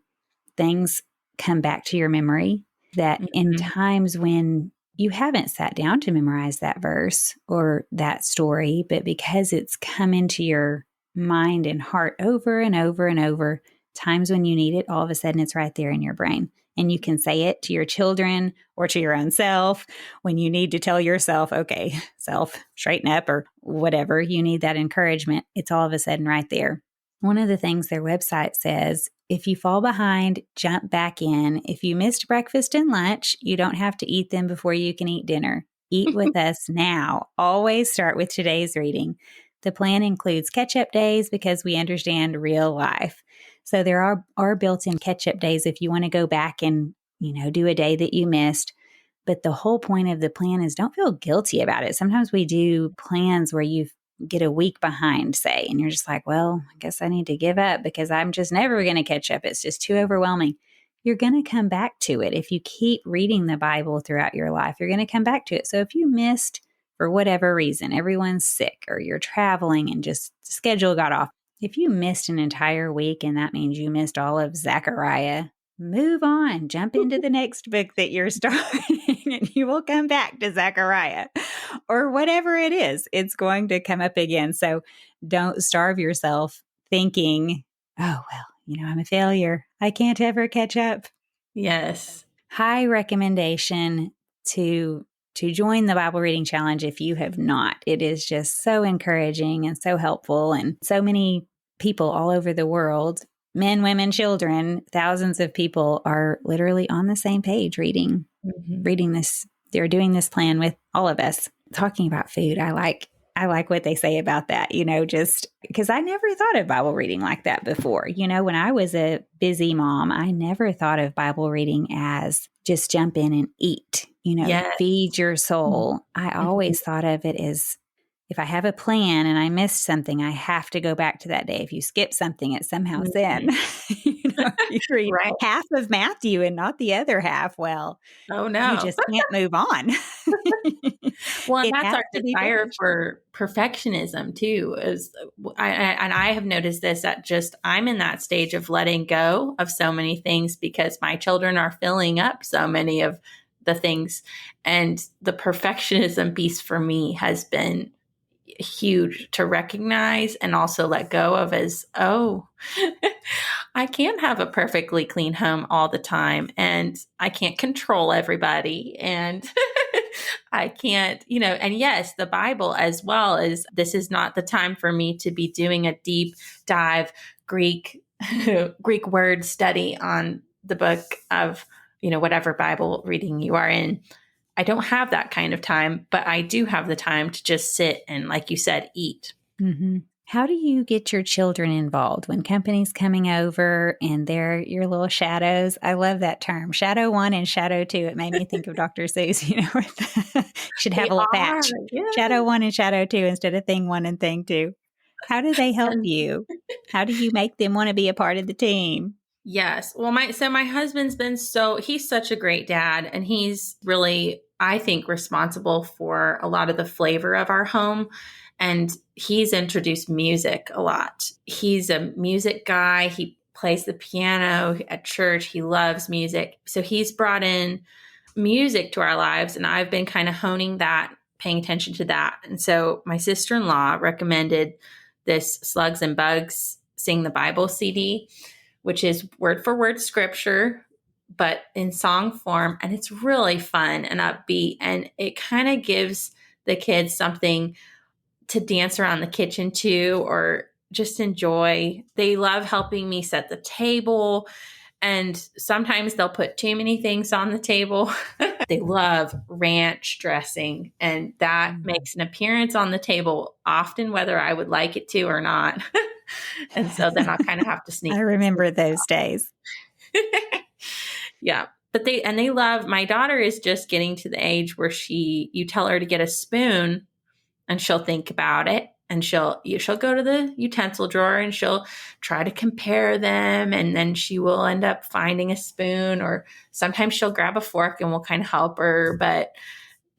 things come back to your memory that in times when you haven't sat down to memorize that verse or that story, but because it's come into your mind and heart over and over and over, times when you need it, all of a sudden it's right there in your brain. And you can say it to your children or to your own self when you need to tell yourself, okay, self, straighten up or whatever, you need that encouragement. It's all of a sudden right there. One of the things their website says, if you fall behind, jump back in. If you missed breakfast and lunch, you don't have to eat them before you can eat dinner. Eat with us now. Always start with today's reading. The plan includes catch-up days because we understand real life. So there are built-in catch-up days if you want to go back and, do a day that you missed. But the whole point of the plan is don't feel guilty about it. Sometimes we do plans where you get a week behind, say, and you're just like, well, I guess I need to give up because I'm just never going to catch up. It's just too overwhelming. You're going to come back to it. If you keep reading the Bible throughout your life, you're going to come back to it. So if you missed for whatever reason, everyone's sick or you're traveling and just the schedule got off. If you missed an entire week and that means you missed all of Zechariah, move on, jump into the next book that you're starting and you will come back to Zechariah or whatever it is. It's going to come up again. So don't starve yourself thinking, oh, well, I'm a failure. I can't ever catch up. Yes. High recommendation to join the Bible reading challenge if you have not. It is just so encouraging and so helpful. And so many people all over the world, men, women, children, thousands of people are literally on the same page reading this. They're doing this plan with all of us. Talking about food, I like what they say about that, just because I never thought of Bible reading like that before. When I was a busy mom, I never thought of Bible reading as just jump in and eat, Yes. feed your soul. I always thought of it as if I have a plan and I missed something, I have to go back to that day. If you skip something, it's somehow sin. You read half of Matthew and not the other half. Well, oh no, you just can't move on. Well, and that's our desire for perfectionism too. I have noticed this that just I'm in that stage of letting go of so many things because my children are filling up so many of the things, and the perfectionism piece for me has been huge to recognize and also let go of as, I can't have a perfectly clean home all the time and I can't control everybody and I can't, and yes, the Bible as well is this is not the time for me to be doing a deep dive Greek word study on the book of, whatever Bible reading you are in. I don't have that kind of time, but I do have the time to just sit and, like you said, eat. Mm-hmm. How do you get your children involved when company's coming over and they're your little shadows? I love that term, shadow 1 and shadow 2. It made me think of Dr. Seuss, should have a little patch, shadow 1 and shadow 2 instead of thing 1 and thing 2. How do they help you? How do you make them want to be a part of the team? Yes. Well, my husband's been he's such a great dad, and he's really, I think, responsible for a lot of the flavor of our home. And he's introduced music a lot. He's a music guy. He plays the piano at church. He loves music. So he's brought in music to our lives, and I've been kind of honing that, paying attention to that. And so my sister-in-law recommended this Slugs and Bugs Sing the Bible CD, which is word for word scripture, but in song form. And it's really fun and upbeat. And it kind of gives the kids something to dance around the kitchen to, or just enjoy. They love helping me set the table. And sometimes they'll put too many things on the table. They love ranch dressing, and that makes an appearance on the table often, whether I would like it to or not. And so then I'll kind of have to sneak. I remember those days. Yeah. But they love, my daughter is just getting to the age where you tell her to get a spoon and she'll think about it, and she'll go to the utensil drawer and she'll try to compare them, and then she will end up finding a spoon, or sometimes she'll grab a fork and we'll kind of help her. But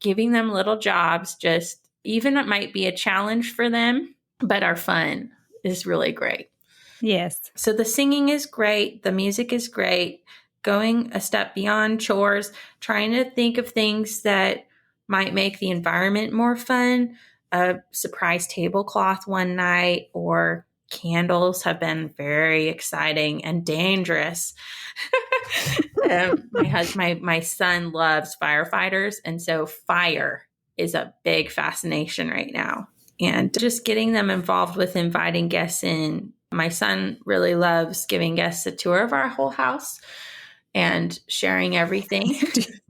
giving them little jobs, just even it might be a challenge for them, but are fun, is really great. Yes. So the singing is great. The music is great. Going a step beyond chores, trying to think of things that might make the environment more fun. A surprise tablecloth one night, or candles have been very exciting and dangerous. My son loves firefighters, and so fire is a big fascination right now. And just getting them involved with inviting guests in. My son really loves giving guests a tour of our whole house and sharing everything.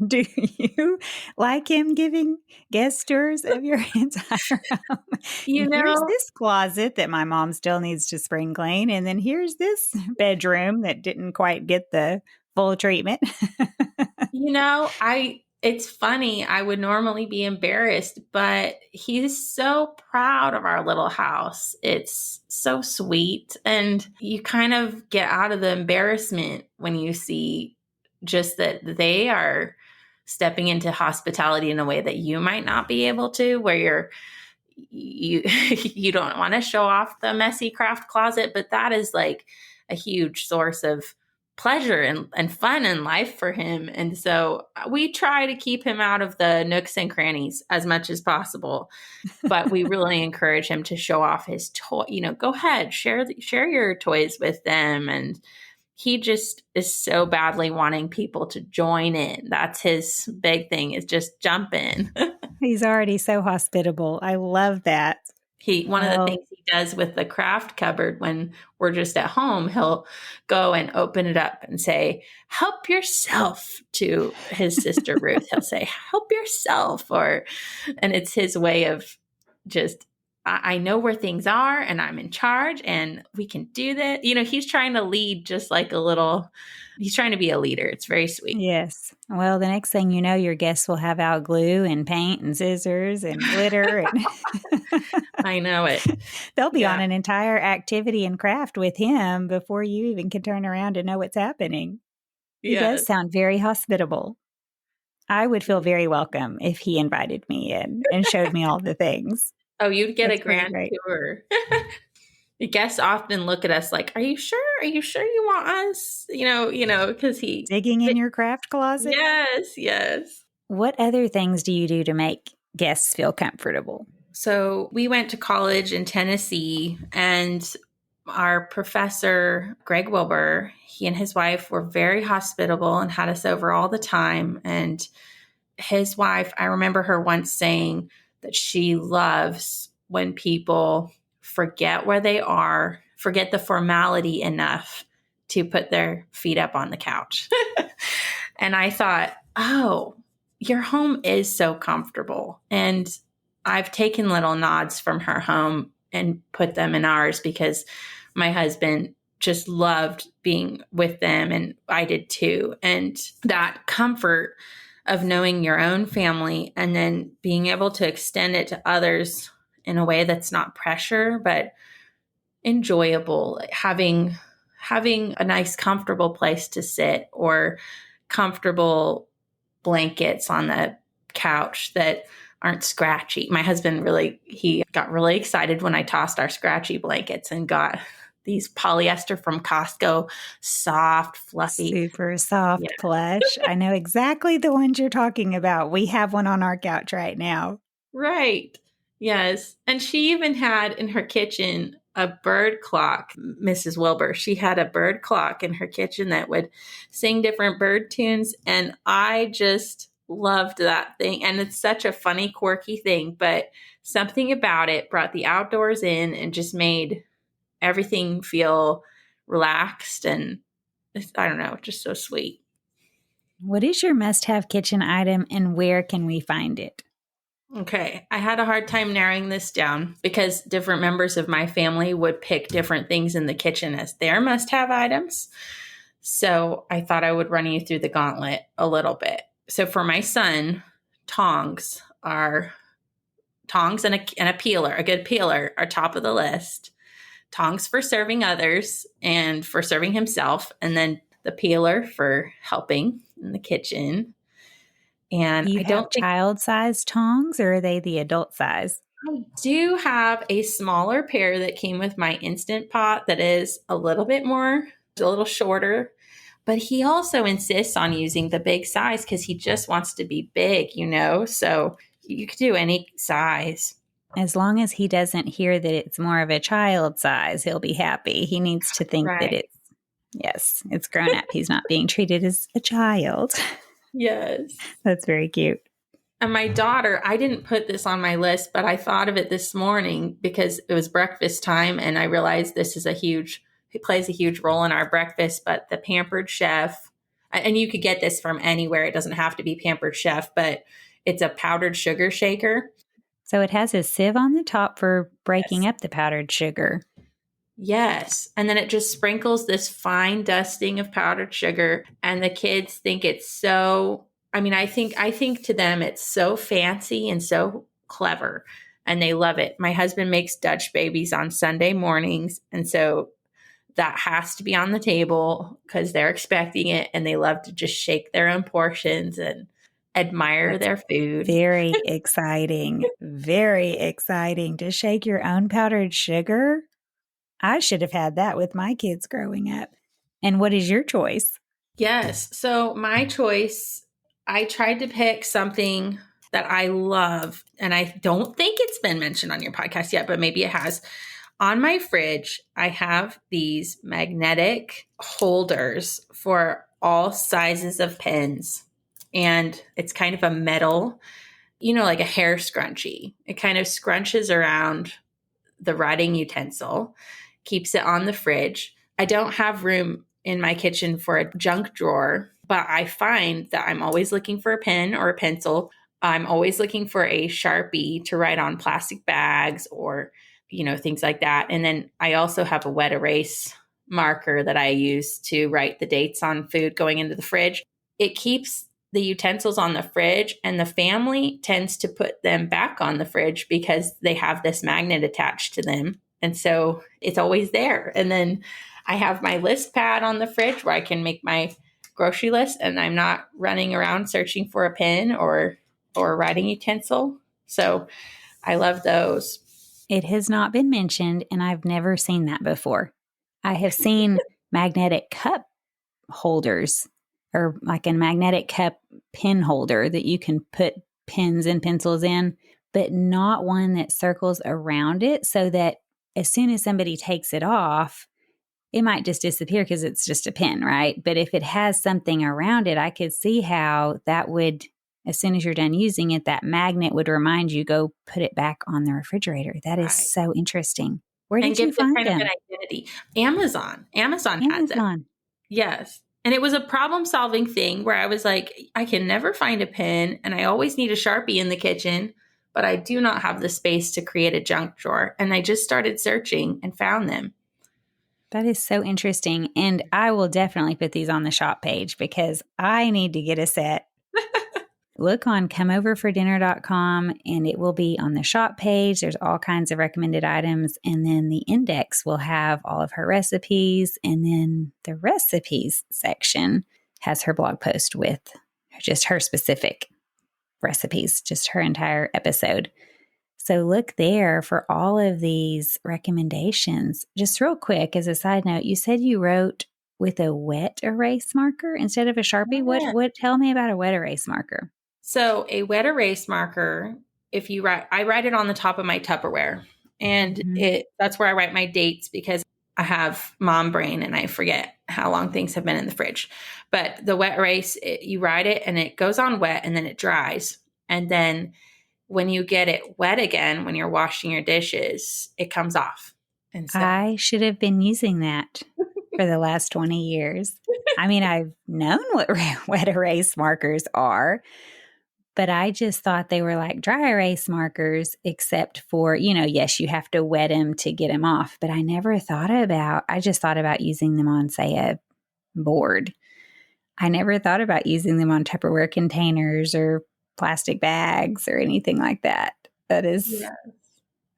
Do you like him giving guest tours of your entire home? Here's this closet that my mom still needs to spring clean, and then here's this bedroom that didn't quite get the full treatment. It's funny. I would normally be embarrassed, but he's so proud of our little house. It's so sweet. And you kind of get out of the embarrassment when you see just that they are stepping into hospitality in a way that you might not be able to, where you don't want to show off the messy craft closet, but that is like a huge source of pleasure and fun in life for him. And so we try to keep him out of the nooks and crannies as much as possible, but we really encourage him to show off his toy. Go ahead, share your toys with them. And he just is so badly wanting people to join in. That's his big thing, is just jump in. He's already so hospitable. I love that. One of the things he does with the craft cupboard when we're just at home, he'll go and open it up and say, "Help yourself," to his sister Ruth. He'll say, "Help yourself," and it's his way of just, I know where things are and I'm in charge and we can do that. He's trying to lead, just like he's trying to be a leader. It's very sweet. Yes. Well, the next thing you know, your guests will have out glue and paint and scissors and glitter. And I know it. They'll be on an entire activity and craft with him before you even can turn around and know what's happening. He does sound very hospitable. I would feel very welcome if he invited me in and showed me all the things. Oh, you'd get a grand tour. The guests often look at us like, "Are you sure? Are you sure you want us?" Because digging in your craft closet. Yes. What other things do you do to make guests feel comfortable? So we went to college in Tennessee, and our professor, Greg Wilbur, he and his wife were very hospitable and had us over all the time. And his wife, I remember her once saying that she loves when people forget where they are, forget the formality enough to put their feet up on the couch. And I thought, oh, your home is so comfortable. And I've taken little nods from her home and put them in ours, because my husband just loved being with them, and I did too. And that comfort of knowing your own family and then being able to extend it to others in a way that's not pressure, but enjoyable. Having a nice, comfortable place to sit, or comfortable blankets on the couch that aren't scratchy. My husband he got really excited when I tossed our scratchy blankets and got these polyester from Costco, soft, fluffy. Super soft plush. I know exactly the ones you're talking about. We have one on our couch right now. Right. Yes. And she even had in her kitchen a bird clock. Mrs. Wilbur, she had a bird clock in her kitchen that would sing different bird tunes. And I just loved that thing. And it's such a funny, quirky thing, but something about it brought the outdoors in and just made everything feel relaxed, and I don't know, just so sweet. What is your must-have kitchen item, and where can we find it? Okay, I had a hard time narrowing this down because different members of my family would pick different things in the kitchen as their must-have items. So I thought I would run you through the gauntlet a little bit. So for my son, tongs are tongs and a peeler, a good peeler are top of the list. Tongs for serving others and for serving himself, and then the peeler for helping in the kitchen. And Do you I have don't think child-sized tongs or are they the adult size? I do have a smaller pair that came with my Instant Pot that is a little bit more, a little shorter. But he also insists on using the big size because he just wants to be big, you know? So you could do any size. As long as he doesn't hear that it's more of a child size, he'll be happy. He needs to think that Right. it's grown up. He's not being treated as a child. Yes. That's very cute. And my daughter, I didn't put this on my list, but I thought of it this morning because it was breakfast time and I realized it plays a huge role in our breakfast, but the Pampered Chef, and you could get this from anywhere. It doesn't have to be Pampered Chef, but it's a powdered sugar shaker. So it has a sieve on the top for breaking Yes. up the powdered sugar. Yes. And then it just sprinkles this fine dusting of powdered sugar. And the kids think it's so, I think to them it's so fancy and so clever. And they love it. My husband makes Dutch babies on Sunday mornings. And so that has to be on the table because they're expecting it and they love to just shake their own portions and admire That's their food. very exciting. Very exciting to shake your own powdered sugar. I should have had that with my kids growing up. And what is your choice? Yes. So my choice, I tried to pick something that I love, and I don't think it's been mentioned on your podcast yet, but maybe it has. On my fridge, I have these magnetic holders for all sizes of pens. And it's kind of a metal, like a hair scrunchie. It kind of scrunches around the writing utensil, keeps it on the fridge. I don't have room in my kitchen for a junk drawer, but I find that I'm always looking for a pen or a pencil. I'm always looking for a Sharpie to write on plastic bags or, things like that. And then I also have a wet erase marker that I use to write the dates on food going into the fridge. It keeps the utensils on the fridge, and the family tends to put them back on the fridge because they have this magnet attached to them. And so it's always there. And then I have my list pad on the fridge where I can make my grocery list, and I'm not running around searching for a pen or a writing utensil. So I love those. It has not been mentioned, and I've never seen that before. I have seen magnetic cup holders or like a magnetic cup pen holder that you can put pens and pencils in, but not one that circles around it so that as soon as somebody takes it off, it might just disappear because it's just a pen, right? But if it has something around it, I could see how that would, as soon as you're done using it, that magnet would remind you, go put it back on the refrigerator. That is Right. so interesting. Where And did you gives it find kind of an them? identity. Amazon had them. Amazon. Yes. And it was a problem solving thing where I was like, I can never find a pen and I always need a Sharpie in the kitchen, but I do not have the space to create a junk drawer. And I just started searching and found them. That is so interesting. And I will definitely put these on the shop page because I need to get a set. Look on comeoverfordinner.com and it will be on the shop page. There's all kinds of recommended items. And then the index will have all of her recipes. And then the recipes section has her blog post with just her specific recipes, just her entire episode. So look there for all of these recommendations. Just real quick, as a side note, you said you wrote with a wet erase marker instead of a Sharpie. Yeah. What tell me about a wet erase marker? So a wet erase marker, if you write, I write it on the top of my Tupperware, and that's where I write my dates because I have mom brain and I forget how long things have been in the fridge. But the wet erase, you write it and it goes on wet and then it dries. And then when you get it wet again, when you're washing your dishes, it comes off. And so I should have been using that for the last 20 years. I mean, I've known what wet erase markers are, but I just thought they were like dry erase markers, except for, yes, you have to wet them to get them off. But I just thought about using them on, say, a board. I never thought about using them on Tupperware containers or plastic bags or anything like that. That is Yeah.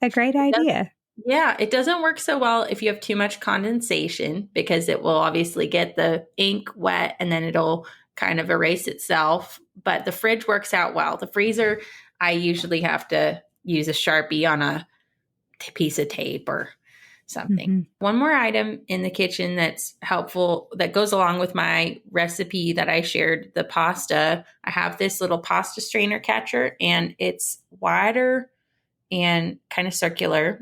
a great It does, idea. yeah, it doesn't work so well if you have too much condensation because it will obviously get the ink wet and then it'll kind of erase itself. But the fridge works out well. The freezer, I usually have to use a Sharpie on a piece of tape or something. Mm-hmm. One more item in the kitchen that's helpful that goes along with my recipe that I shared, the pasta. I have this little pasta strainer catcher and it's wider and kind of circular.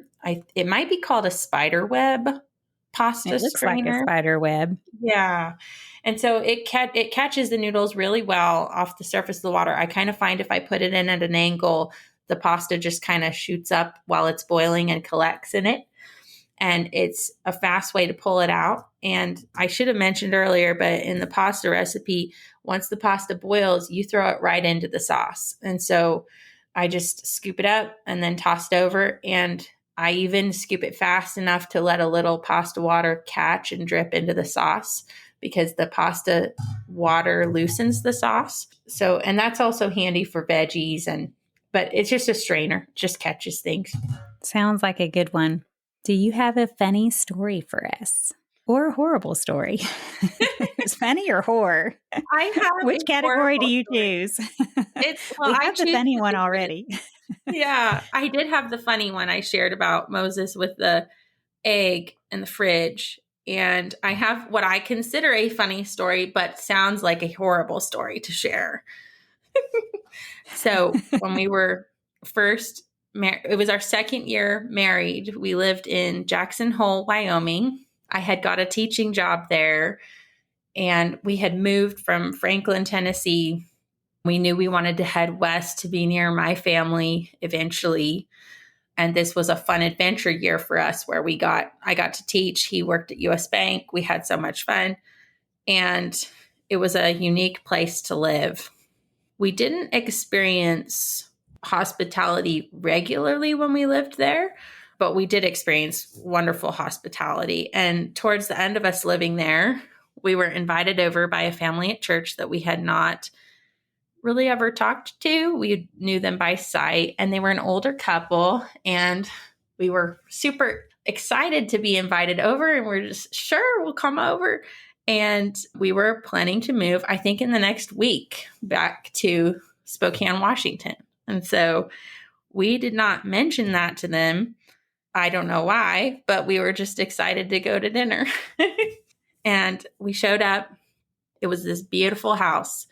It might be called a spider web pasta It looks like a strainer. spider web. Yeah. And so it catches the noodles really well off the surface of the water. I kind of find if I put it in at an angle, the pasta just kind of shoots up while it's boiling and collects in it. And it's a fast way to pull it out. And I should have mentioned earlier, but in the pasta recipe, once the pasta boils, you throw it right into the sauce. And so I just scoop it up and then toss it over. And I even scoop it fast enough to let a little pasta water catch and drip into the sauce because the pasta water loosens the sauce. So, and that's also handy for veggies but it's just a strainer, just catches things. Sounds like a good one. Do you have a funny story for us? Or a horrible story? It's funny or horror? I have Which a category do horrible you story. choose? Well, We I have the choose funny one the already. yeah, I did have the funny one I shared about Moses with the egg in the fridge. And I have what I consider a funny story, but sounds like a horrible story to share. So when we were first married, it was our second year married. We lived in Jackson Hole, Wyoming. I had got a teaching job there and we had moved from Franklin, Tennessee. We knew we wanted to head west to be near my family eventually. And this was a fun adventure year for us where I got to teach. He worked at US Bank. We had so much fun. And it was a unique place to live. We didn't experience hospitality regularly when we lived there, but we did experience wonderful hospitality. And towards the end of us living there, we were invited over by a family at church that we had not really ever talked to. We knew them by sight, and they were an older couple, and we were super excited to be invited over, and we're just, sure, we'll come over. And we were planning to move, I think, in the next week back to Spokane, Washington. And so we did not mention that to them. I don't know why, but we were just excited to go to dinner. And we showed up. It was this beautiful house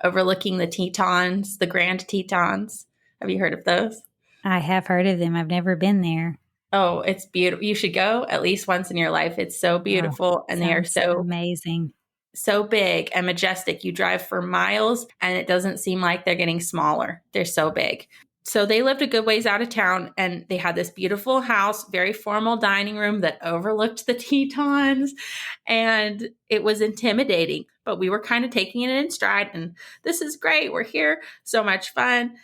overlooking the Tetons, the Grand Tetons. Have you heard of those? I have heard of them. I've never been there. Oh, it's beautiful. You should go at least once in your life. It's so beautiful. And they are so amazing. So big and majestic. You drive for miles and it doesn't seem like they're getting smaller. They're so big. So they lived a good ways out of town and they had this beautiful house, very formal dining room that overlooked the Tetons. And it was intimidating, but we were kind of taking it in stride. And this is great. We're here. So much fun.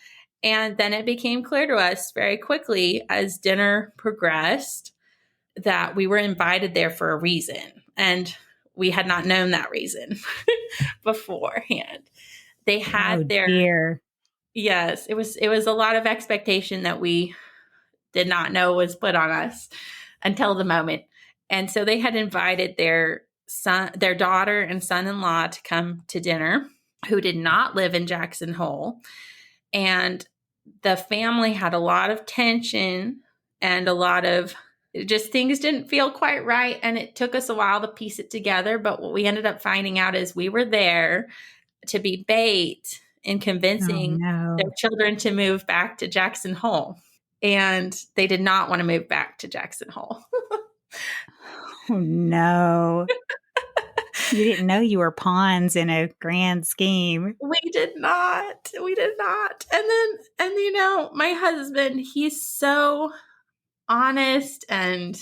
And then it became clear to us very quickly as dinner progressed that we were invited there for a reason. And we had not known that reason beforehand. They had dear. Yes, it was a lot of expectation that we did not know was put on us until the moment. And so they had invited their daughter and son-in-law to come to dinner, who did not live in Jackson Hole. And the family had a lot of tension and a lot of just things didn't feel quite right. And it took us a while to piece it together. But what we ended up finding out is we were there to be bait in convincing their children to move back to Jackson Hole. And they did not want to move back to Jackson Hole. Oh, no. You didn't know you were pawns in a grand scheme. We did not. And my husband, he's so honest and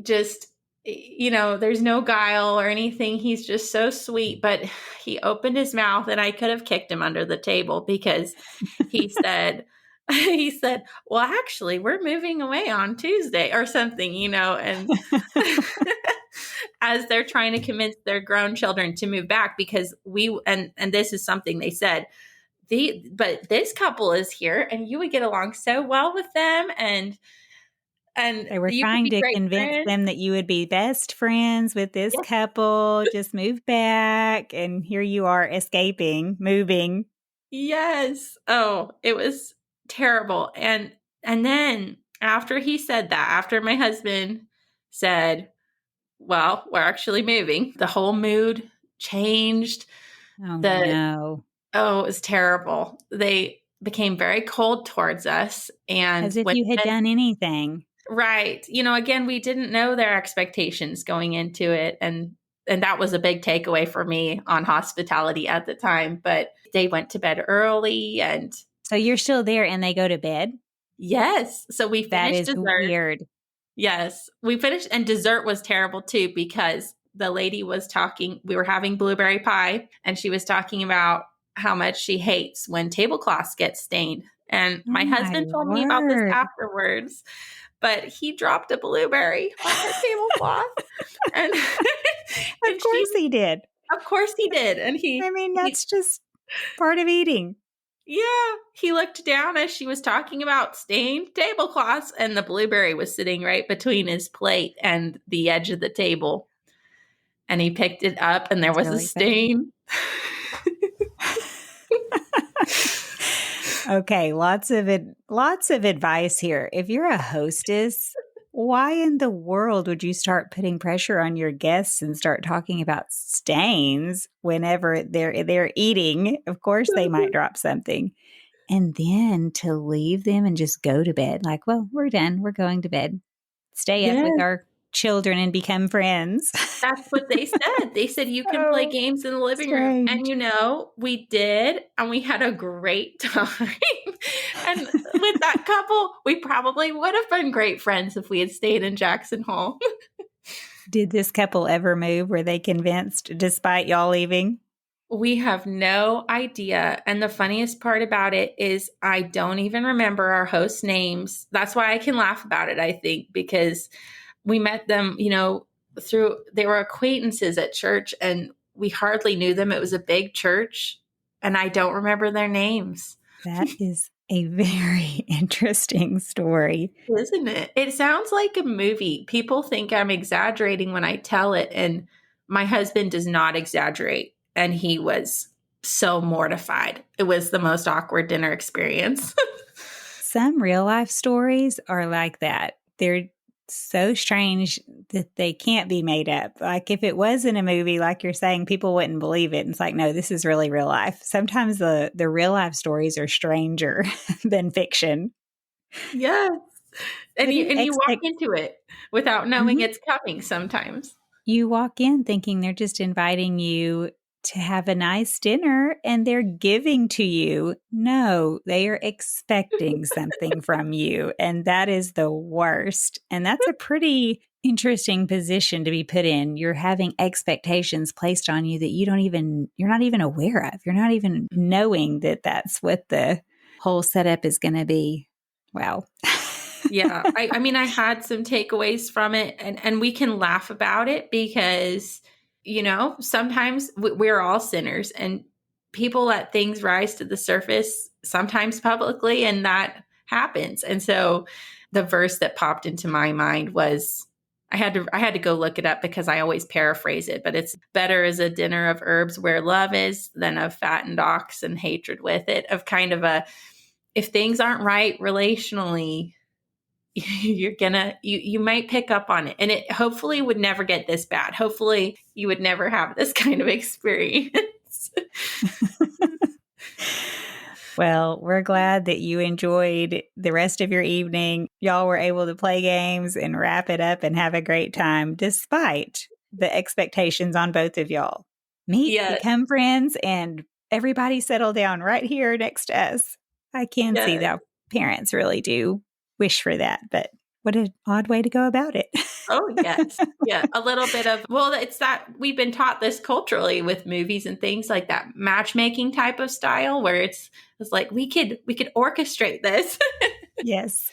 just, there's no guile or anything. He's just so sweet, but he opened his mouth and I could have kicked him under the table because he said, he said, well, actually, we're moving away on Tuesday or something, and as they're trying to convince their grown children to move back because and this is something they said, but this couple is here and you would get along so well with them and They were you could trying be to great convince friends. them that you would be best friends with this Yeah. couple, just move back, and here you are escaping, moving. Yes. Oh, it was terrible. And then after he said that, after my husband said, well, we're actually moving, the whole mood changed. Oh, The no. Oh, it was terrible. They became very cold towards us. And As if when you had done anything. right, again, we didn't know their expectations going into it. And that was a big takeaway for me on hospitality at the time. But they went to bed early and So you're still there and they go to bed? yes. So we That finished is dessert. weird. Yes, we finished, and dessert was terrible too because the lady was talking. We were having blueberry pie, and she was talking about how much she hates when tablecloths get stained. And Oh, my my husband told me about this word. afterwards, but he dropped a blueberry on her tablecloth, and Of and she, course he did. of course, he did, and I mean, he that's just part of eating. yeah, he looked down as she was talking about stained tablecloths, and the blueberry was sitting right between his plate and the edge of the table. And he picked it up, and there It's was a really funny. stain. Okay, lots of advice here. If you're a hostess, why in the world would you start putting pressure on your guests and start talking about stains whenever they're eating? Of course they might drop something. And then to leave them and just go to bed like, well, we're done. We're going to bed. Stay up with Yes, our children and become friends. that's what they said. They said, you can play Oh, games in the living room. And strange. we did, and we had a great time. And with that couple, we probably would have been great friends if we had stayed in Jackson Hole. Did this couple ever move? Were they convinced despite y'all leaving? We have no idea. And the funniest part about it is I don't even remember our host names. That's why I can laugh about it, I think, because we met them, they were acquaintances at church and we hardly knew them. It was a big church and I don't remember their names. That is a very interesting story. Isn't it? It sounds like a movie. People think I'm exaggerating when I tell it. And my husband does not exaggerate. And he was so mortified. It was the most awkward dinner experience. Some real life stories are like that. They're so strange that they can't be made up. Like if it was in a movie, like you're saying, people wouldn't believe it. And it's like, no, this is really real life. Sometimes the real life stories are stranger than fiction. Yes. And Putting you walk expect into it without knowing Mhm. it's coming sometimes. You walk in thinking they're just inviting you to have a nice dinner and they're giving to you. No, they are expecting something from you. And that is the worst. And that's a pretty interesting position to be put in. You're having expectations placed on you that you're not even aware of. You're not even knowing that that's what the whole setup is going to be. Wow. Yeah. I mean, I had some takeaways from it and we can laugh about it because, sometimes we're all sinners and people let things rise to the surface, sometimes publicly, and that happens. And so the verse that popped into my mind was I had to go look it up because I always paraphrase it, but it's better is a dinner of herbs where love is than of fattened ox and hatred with it, of kind of if things aren't right relationally, you might pick up on it and it hopefully would never get this bad. Hopefully you would never have this kind of experience. Well, we're glad that you enjoyed the rest of your evening. Y'all were able to play games and wrap it up and have a great time despite the expectations on both of y'all. Meet, Yes, become friends, and everybody settle down right here next to us. I can see yes. that parents really do wish for that, but what an odd way to go about it. Oh, yes. Yeah. A little bit of, well, it's that we've been taught this culturally with movies and things like that matchmaking type of style where it's was like, we could orchestrate this. Yes.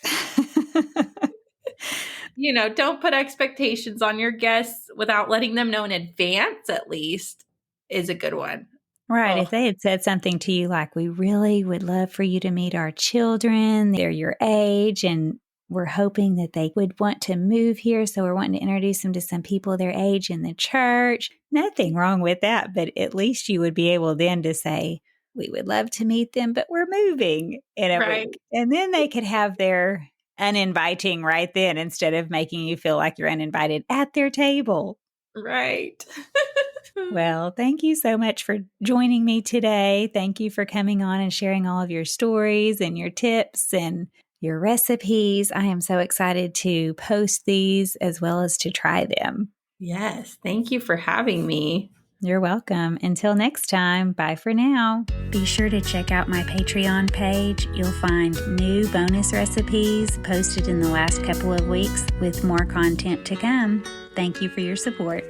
Don't put expectations on your guests without letting them know in advance, at least, is a good one. Right. Oh, If they had said something to you like, we really would love for you to meet our children, they're your age, and we're hoping that they would want to move here. So we're wanting to introduce them to some people their age in the church. Nothing wrong with that. But at least you would be able then to say, we would love to meet them, but we're moving. right, And then they could have their uninviting right then instead of making you feel like you're uninvited at their table. right. Well, thank you so much for joining me today. Thank you for coming on and sharing all of your stories and your tips and your recipes. I am so excited to post these as well as to try them. Yes. Thank you for having me. You're welcome. Until next time, bye for now. Be sure to check out my Patreon page. You'll find new bonus recipes posted in the last couple of weeks with more content to come. Thank you for your support.